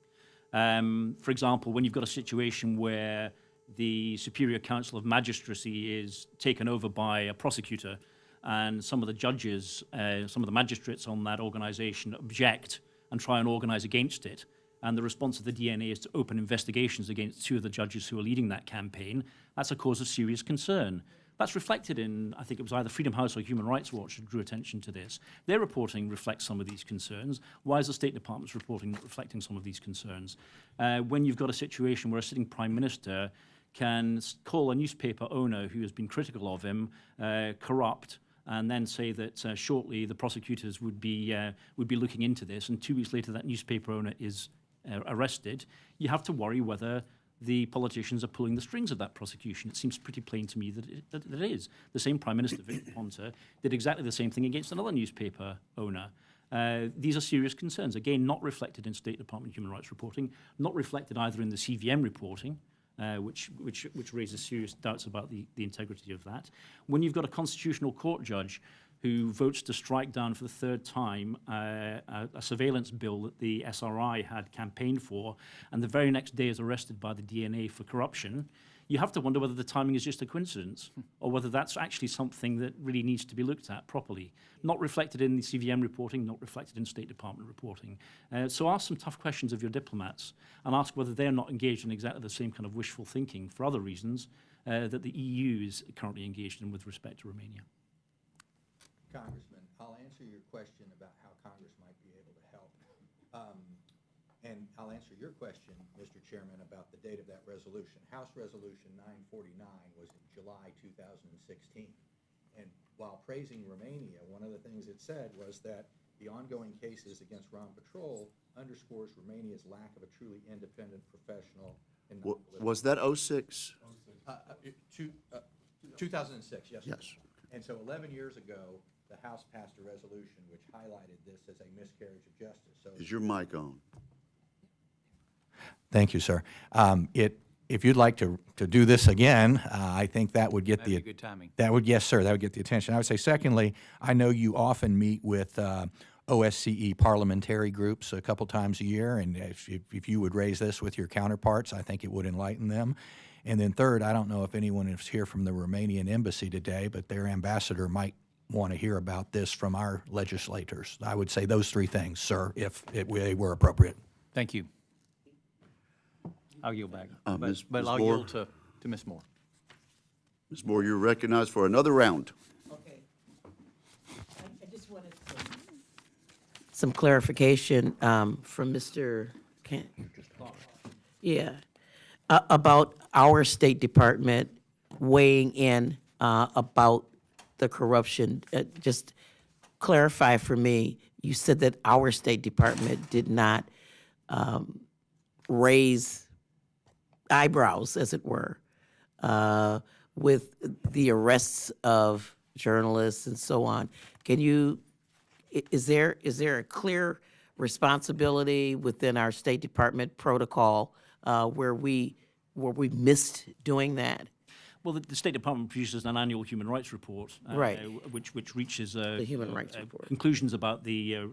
Speaker 6: For example, when you've got a situation where the Superior Council of Magistracy is taken over by a prosecutor, and some of the judges, some of the magistrates on that organization object and try and organize against it, and the response of the DNA is to open investigations against two of the judges who are leading that campaign, that's a cause of serious concern. That's reflected in, I think it was either Freedom House or Human Rights Watch that drew attention to this. Their reporting reflects some of these concerns. Why is the State Department's reporting not reflecting some of these concerns? When you've got a situation where a sitting Prime Minister can call a newspaper owner who has been critical of him corrupt, and then say that shortly the prosecutors would be looking into this, and 2 weeks later that newspaper owner is arrested, you have to worry whether the politicians are pulling the strings of that prosecution. It seems pretty plain to me that it is. The same Prime Minister, Victor Ponta, did exactly the same thing against another newspaper owner. These are serious concerns, again, not reflected in State Department human rights reporting, not reflected either in the CVM reporting, which raises serious doubts about the integrity of that. When you've got a Constitutional Court judge who votes to strike down for the third time a surveillance bill that the SRI had campaigned for, and the very next day is arrested by the DNA for corruption, you have to wonder whether the timing is just a coincidence or whether that's actually something that really needs to be looked at properly. Not reflected in the CVM reporting, not reflected in State Department reporting. So ask some tough questions of your diplomats and ask whether they're not engaged in exactly the same kind of wishful thinking for other reasons that the EU is currently engaged in with respect to Romania.
Speaker 11: Congressman, I'll answer your question about how Congress might be able to help.
Speaker 7: And I'll answer your question, Mr. Chairman, about the date of that resolution. House Resolution 949 was in July 2016. And while praising Romania, one of the things it said was that the ongoing cases against Rom Patrol underscores Romania's lack of a truly independent, professional, and non-political.
Speaker 3: Was that 06?
Speaker 7: 2006, yes, sir.
Speaker 3: Yes.
Speaker 7: And so 11 years ago, the House passed a resolution which highlighted this as a miscarriage of justice. So
Speaker 3: Is your mic on?
Speaker 7: thank you, sir. If you'd like to do this again, I think that would get
Speaker 10: That'd be good timing.
Speaker 7: That would, yes, sir, that would get the attention. I would say, secondly, I know you often meet with OSCE parliamentary groups a couple times a year, and if you would raise this with your counterparts, I think it would enlighten them. And then third, I don't know if anyone is here from the Romanian embassy today, but their ambassador might want to hear about this from our legislators. I would say those three things, sir, if they were appropriate.
Speaker 10: Thank you. I'll yield back.
Speaker 3: Ms.
Speaker 10: But I'll
Speaker 3: Moore?
Speaker 10: yield to Ms. Moore.
Speaker 3: Ms. Moore, you're recognized for another round.
Speaker 9: Okay. I just wanted some clarification from Mr. Yeah, about our State Department weighing in about the corruption. Just clarify for me, you said that our State Department did not raise eyebrows, as it were, with the arrests of journalists and so on. Can you, is there a clear responsibility within our State Department protocol where we missed doing that?
Speaker 6: Well, the State Department produces an annual human rights report,
Speaker 9: Right.
Speaker 6: which reaches
Speaker 9: The human rights report.
Speaker 6: conclusions about the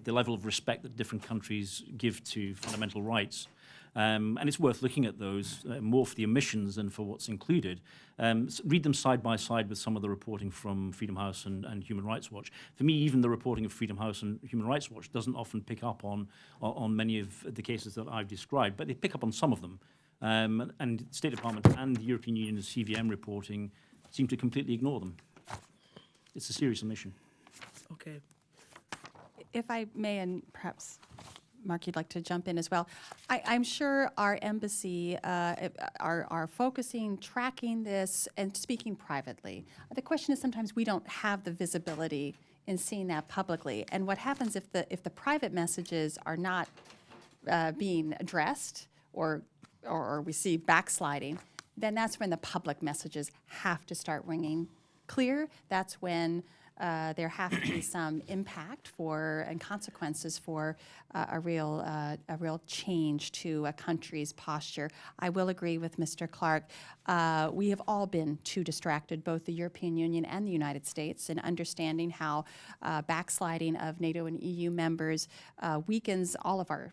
Speaker 6: level of respect that different countries give to fundamental rights. And it's worth looking at those more for the omissions than for what's included. Read them side by side with some of the reporting from Freedom House and Human Rights Watch. For me, even the reporting of Freedom House and Human Rights Watch doesn't often pick up on many of the cases that I've described, but they pick up on some of them. And State Department and the European Union's CVM reporting seem to completely ignore them. It's a serious omission.
Speaker 9: Okay.
Speaker 5: If I may, and perhaps Mark, you'd like to jump in as well. I'm sure our embassy are focusing, tracking this, and speaking privately. The question is sometimes we don't have the visibility in seeing that publicly. And what happens if the private messages are not being addressed or we see backsliding, then that's when the public messages have to start ringing clear. That's when there have to be some impact for and consequences for a real change to a country's posture. I will agree with Mr. Clark. We have all been too distracted, both the European Union and the United States, in understanding how backsliding of NATO and EU members weakens all of our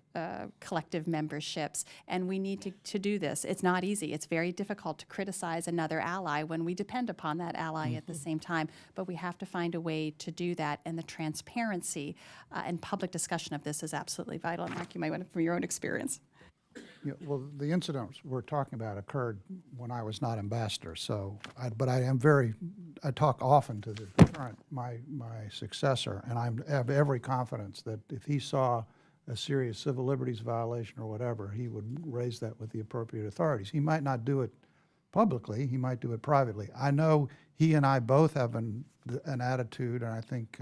Speaker 5: collective memberships, and we need to do this. It's not easy. It's very difficult to criticize another ally when we depend upon that ally at the same time, but we have to find a way to do that, and the transparency and public discussion of this is absolutely vital. And Mark, you might want to, from your own experience.
Speaker 4: Yeah, well, the incidents we're talking about occurred when I was not ambassador, so, but I talk often to the current, my successor, and I have every confidence that if he saw a serious civil liberties violation or whatever, he would raise that with the appropriate authorities. He might not do it publicly, he might do it privately. I know he and I both have an attitude, and I think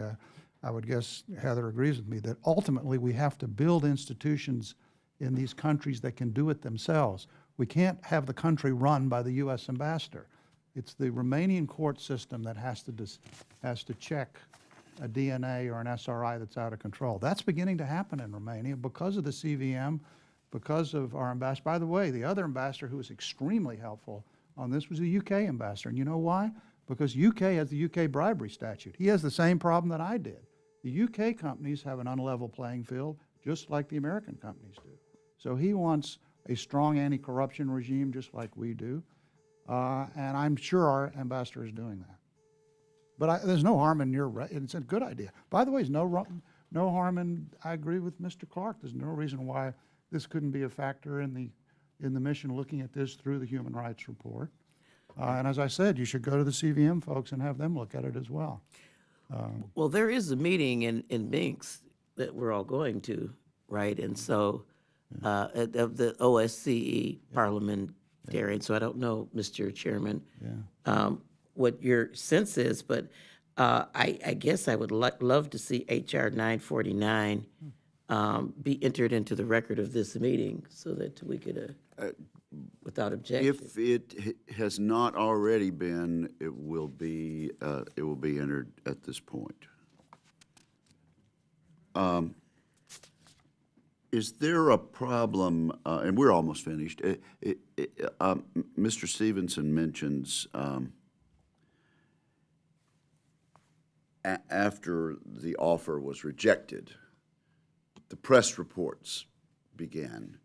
Speaker 4: I would guess Heather agrees with me, that ultimately we have to build institutions in these countries that can do it themselves. We can't have the country run by the U.S. ambassador. It's the Romanian court system that has to check a DNA or an SRI that's out of control. That's beginning to happen in Romania because of the CVM, because of our ambassador. By the way, the other ambassador who was extremely helpful on this was the UK ambassador. And you know why? Because UK has the UK bribery statute. He has the same problem that I did. The UK companies have an unlevel playing field, just like the American companies do. So he wants a strong anti-corruption regime, just like we do. And I'm sure our ambassador is doing that. But there's no harm in it's a good idea. By the way, there's no harm in, I agree with Mr. Clark, there's no reason why this couldn't be a factor in the mission looking at this through the Human Rights Report. And as I said, you should go to the CVM folks and have them look at it as well.
Speaker 9: Well, there is a meeting in Minsk that we're all going to right? And so, of the OSCE parliamentarian, so I don't know, Mr. Chairman, what your sense is, but I guess I would love to see HR 949 be entered into the record of this meeting so that we could, without objection.
Speaker 3: If it has not already been, it will be entered at this point. Is there a problem, and we're almost finished, Mr. Stevenson mentions after the offer was rejected, the press reports began.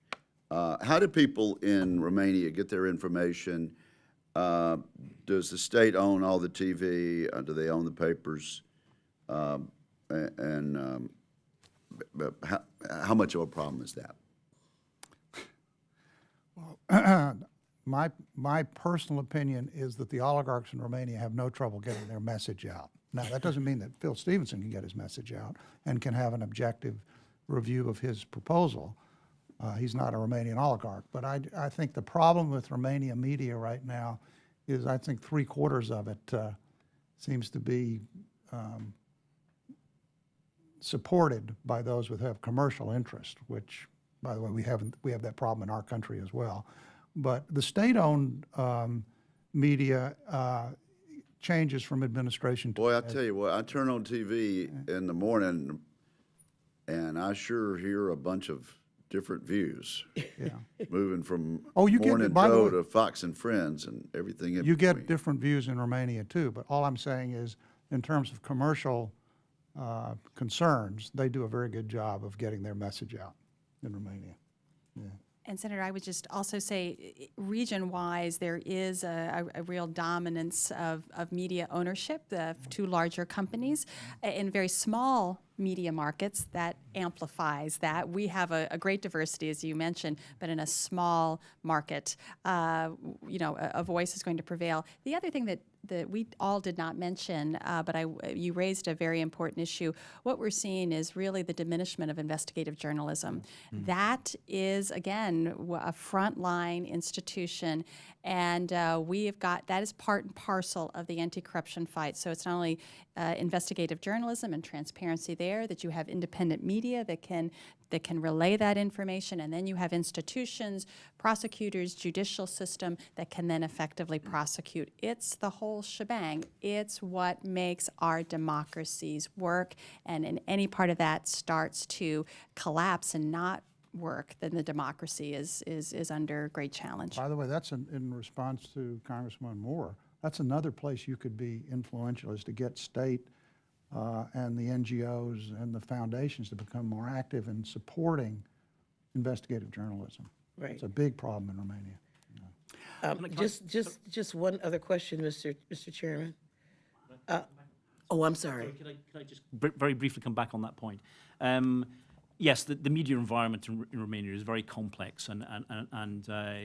Speaker 3: How do people in Romania get their information? Does the state own all the TV? Do they own the papers? But how much of a problem is that?
Speaker 4: My personal opinion is that the oligarchs in Romania have no trouble getting their message out. Now, that doesn't mean that Phil Stevenson can get his message out and can have an objective review of his proposal. He's not a Romanian oligarch. But I think the problem with Romania media right now is I think 3/4 of it seems to be supported by those who have commercial interest, which, by the way, we have that problem in our country as well. But the state-owned media changes from administration to
Speaker 3: Boy, I tell you what, I turn on TV in the morning, and I sure hear a bunch of different views.
Speaker 4: Yeah.
Speaker 3: Moving from
Speaker 4: You get,
Speaker 3: Morning
Speaker 4: by the
Speaker 3: Joe
Speaker 4: way,
Speaker 3: to Fox and Friends and everything in
Speaker 4: you
Speaker 3: between.
Speaker 4: get different views in Romania too, but all I'm saying is, in terms of commercial concerns, they do a very good job of getting their message out in Romania. Yeah.
Speaker 5: And Senator, I would just also say, region-wise, there is a real dominance of media ownership to larger companies. In very small media markets, that amplifies that. We have a great diversity, as you mentioned, but in a small market, a voice is going to prevail. The other thing that we all did not mention, but you raised a very important issue. What we're seeing is really the diminishment of investigative journalism. That is, again, a frontline institution, and that is part and parcel of the anti-corruption fight. So it's not only investigative journalism and transparency there, that you have independent media that can relay that information, and then you have institutions, prosecutors, judicial system that can then effectively prosecute. It's the whole shebang. It's what makes our democracies work, and in any part of that starts to collapse and not work, then the democracy is under great challenge.
Speaker 4: By the way, that's in response to Congressman Moore. That's another place you could be influential, is to get state and the NGOs and the foundations to become more active in supporting investigative journalism.
Speaker 9: Right.
Speaker 4: It's a big problem in Romania.
Speaker 9: Just one other question, Mr. Chairman. I'm sorry.
Speaker 6: Can I just very briefly come back on that point? Yes, the media environment in Romania is very complex, and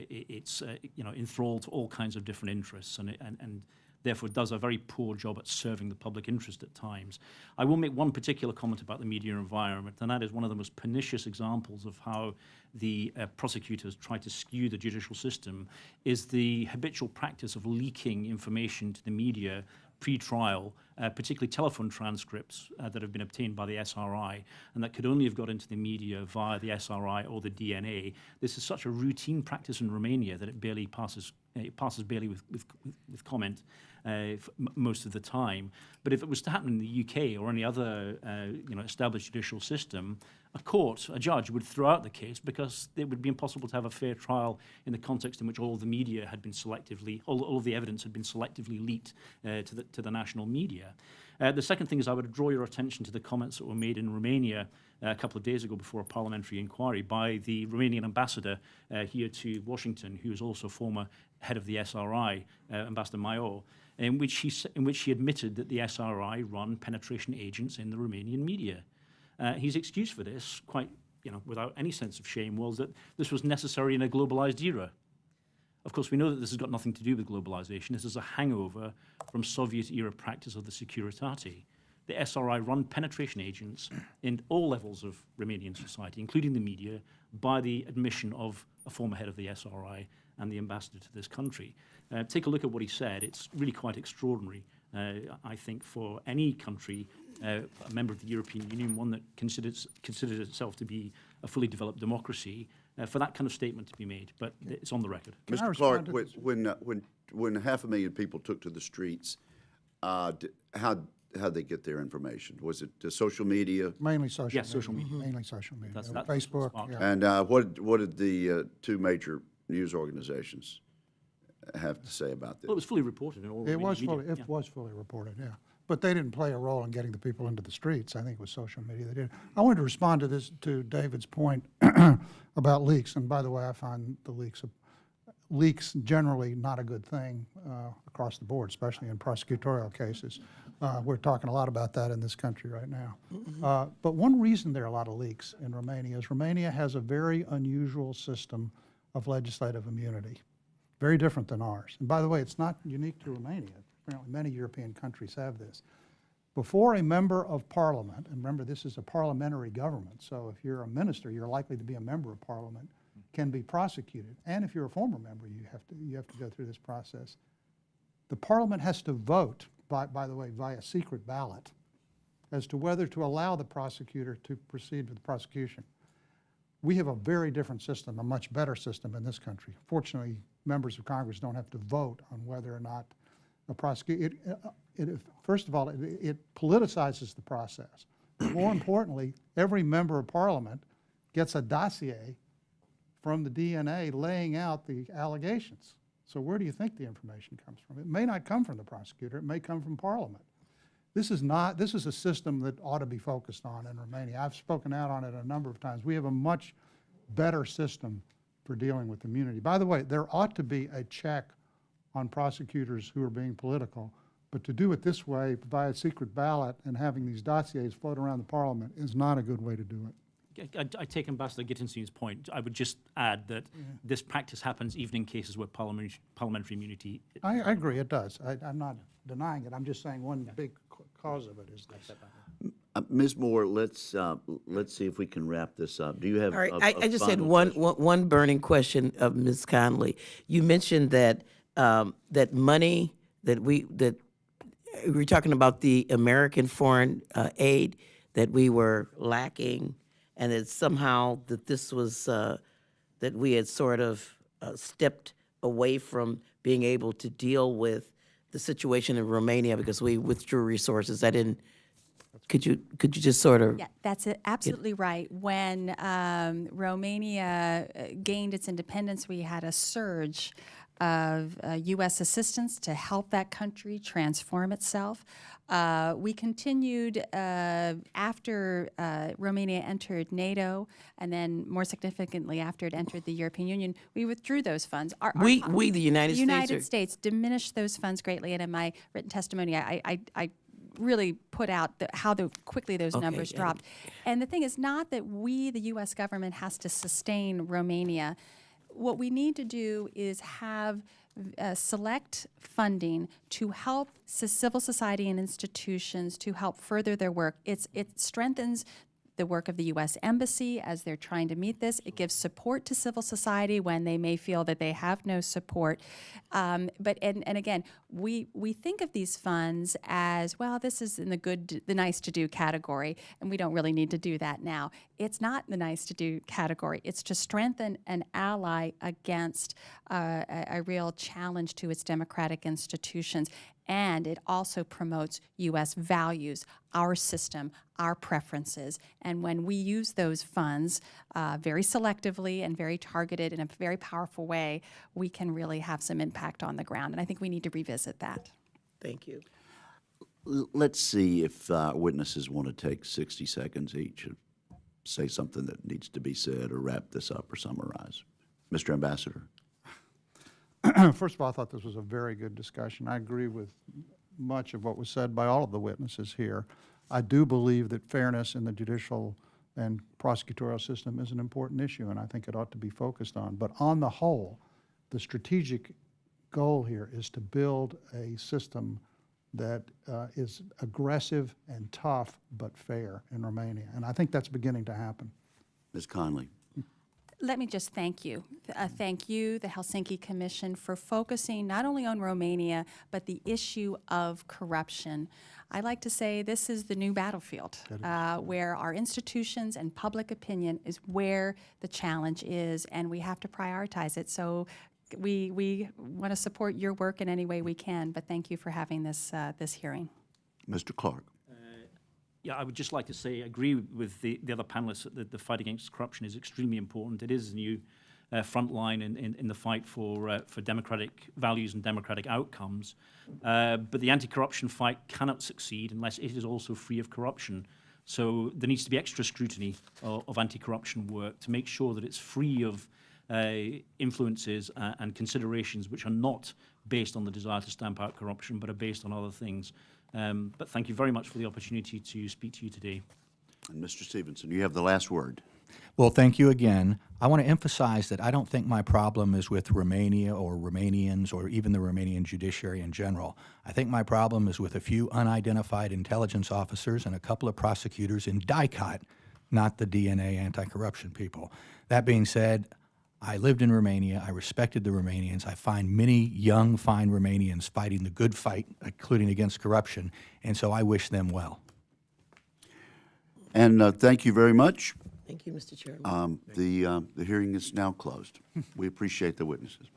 Speaker 6: it's enthralled to all kinds of different interests, and therefore does a very poor job at serving the public interest at times. I will make one particular comment about the media environment, and that is one of the most pernicious examples of how the prosecutors try to skew the judicial system is the habitual practice of leaking information to the media pre-trial, particularly telephone transcripts that have been obtained by the SRI, and that could only have got into the media via the SRI or the DNA. This is such a routine practice in Romania that it barely passes. It passes barely with comment most of the time. But if it was to happen in the UK or any other established judicial system, a judge would throw out the case because it would be impossible to have a fair trial in the context in which all of the media had been all of the evidence had been selectively leaked to the national media. The second thing is I would draw your attention to the comments that were made in Romania a couple of days ago before a parliamentary inquiry by the Romanian ambassador here to Washington, who is also former head of the SRI, Ambassador Mayor, in which he admitted that the SRI run penetration agents in the Romanian media. His excuse for this, quite without any sense of shame, was that this was necessary in a globalized era. Of course, we know that this has got nothing to do with globalization. This is a hangover from Soviet-era practice of the Securitate. the SRI run penetration agents in all levels of Romanian society, including the media, by the admission of a former head of the SRI and the ambassador to this country. Take a look at what he said. It's really quite extraordinary, I think, for any country, a member of the European Union, one that considers itself to be a fully developed democracy, for that kind of statement to be made. But it's on the record.
Speaker 4: Can I
Speaker 3: Mr.
Speaker 4: respond
Speaker 3: Clark,
Speaker 4: to
Speaker 3: when 500,000 people took to the streets, how'd they get their information? Was it social media?
Speaker 4: Mainly social media.
Speaker 6: Yes, social media.
Speaker 4: Mainly social media.
Speaker 6: That's
Speaker 4: Facebook,
Speaker 6: smart.
Speaker 4: yeah.
Speaker 3: And what did the two major news organizations have to say about this?
Speaker 6: Well, it was fully reported in all
Speaker 4: It
Speaker 6: Romanian
Speaker 4: was
Speaker 6: media.
Speaker 4: fully, it was fully reported, yeah. But they didn't play a role in getting the people into the streets. I think it was social media that did. I wanted to respond to this, to David's point about leaks. And by the way, I find the leaks generally not a good thing across the board, especially in prosecutorial cases. We're talking a lot about that in this country right now. But one reason there are a lot of leaks in Romania is Romania has a very unusual system of legislative immunity, very different than ours. And by the way, it's not unique to Romania. Apparently many European countries have this. Before a member of parliament, and remember this is a parliamentary government, so if you're a minister, you're likely to be a member of parliament, can be prosecuted. And if you're a former member, you have to go through this process. The parliament has to vote, by the way, via secret ballot, as to whether to allow the prosecutor to proceed with the prosecution. We have a very different system, a much better system in this country. Fortunately, members of Congress don't have to vote on whether or not a prosecutor. First of all, it politicizes the process. More importantly, every member of parliament gets a dossier from the DNA laying out the allegations. So where do you think the information comes from? It may not come from the prosecutor, it may come from Parliament. This is a system that ought to be focused on in Romania. I've spoken out on it a number of times. We have a much better system for dealing with immunity. By the way, there ought to be a check on prosecutors who are being political, but to do it this way, via secret ballot and having these dossiers float around the Parliament is not a good way to do it.
Speaker 6: I take Ambassador Gittinsen's point. I would just add that this practice happens even in cases where parliamentary immunity.
Speaker 4: I agree, it does. I'm not denying it. I'm just saying one big cause of it is this.
Speaker 3: Ms. Moore, let's see if we can wrap this up. Do you have?
Speaker 9: All right,
Speaker 3: a
Speaker 9: I just had
Speaker 3: final
Speaker 9: one
Speaker 3: question?
Speaker 9: one burning question of Ms. Conley. You mentioned that that money that we were talking about the American foreign aid that we were lacking, and that somehow that this was that we had sort of stepped away from being able to deal with the situation in Romania because we withdrew resources. I didn't. Could you just sort of?
Speaker 5: Yeah, that's absolutely right. When Romania gained its independence, we had a surge of U.S. assistance to help that country transform itself. We continued after Romania entered NATO, and then more significantly after it entered the European Union, we withdrew those funds.
Speaker 9: We, the United States.
Speaker 5: United States diminished those funds greatly, and in my written testimony, I really put out how quickly those numbers dropped. And the thing is not that we, the U.S. government, has to sustain Romania. What we need to do is have select funding to help civil society and institutions to help further their work. It strengthens the work of the U.S. Embassy as they're trying to meet this. It gives support to civil society when they may feel that they have no support. But again, we think of these funds as, well, this is in the nice to do category, and we don't really need to do that now. It's not the nice to do category. It's to strengthen an ally against a real challenge to its democratic institutions. And it also promotes U.S. values, our system, our preferences. And when we use those funds very selectively and very targeted in a very powerful way, we can really have some impact on the ground. And I think we need to revisit that.
Speaker 9: Thank you.
Speaker 3: Let's see if witnesses want to take 60 seconds each and say something that needs to be said or wrap this up or summarize. Mr. Ambassador.
Speaker 4: First of all, I thought this was a very good discussion. I agree with much of what was said by all of the witnesses here. I do believe that fairness in the judicial and prosecutorial system is an important issue, and I think it ought to be focused on. But on the whole, the strategic goal here is to build a system that is aggressive and tough but fair in Romania. And I think that's beginning to happen.
Speaker 3: Ms. Conley.
Speaker 5: Let me just thank you. Thank you, the Helsinki Commission, for focusing not only on Romania, but the issue of corruption. I like to say this is the new battlefield, where our institutions and public opinion is where the challenge is, and we have to prioritize it. So we want to support your work in any way we can, but thank you for having this, this hearing.
Speaker 3: Mr. Clark.
Speaker 6: Yeah, I would just like to say, I agree with the other panelists that the fight against corruption is extremely important. It is a new front line in the fight for democratic values and democratic outcomes. But the anti-corruption fight cannot succeed unless it is also free of corruption. So there needs to be extra scrutiny of anti-corruption work to make sure that it's free of influences and considerations which are not based on the desire to stamp out corruption, but are based on other things. But thank you very much for the opportunity to speak to you today.
Speaker 3: And Mr. Stevenson, you have the last word.
Speaker 7: Well, thank you again. I want to emphasize that I don't think my problem is with Romania or Romanians or even the Romanian judiciary in general. I think my problem is with a few unidentified intelligence officers and a couple of prosecutors in DICOT, not the DNA anti-corruption people. That being said, I lived in Romania. I respected the Romanians. I find many young, fine Romanians fighting the good fight, including against corruption, and so I wish them well.
Speaker 3: And thank you very much.
Speaker 9: Thank you, Mr. Chairman.
Speaker 3: The hearing is now closed. We appreciate the witnesses.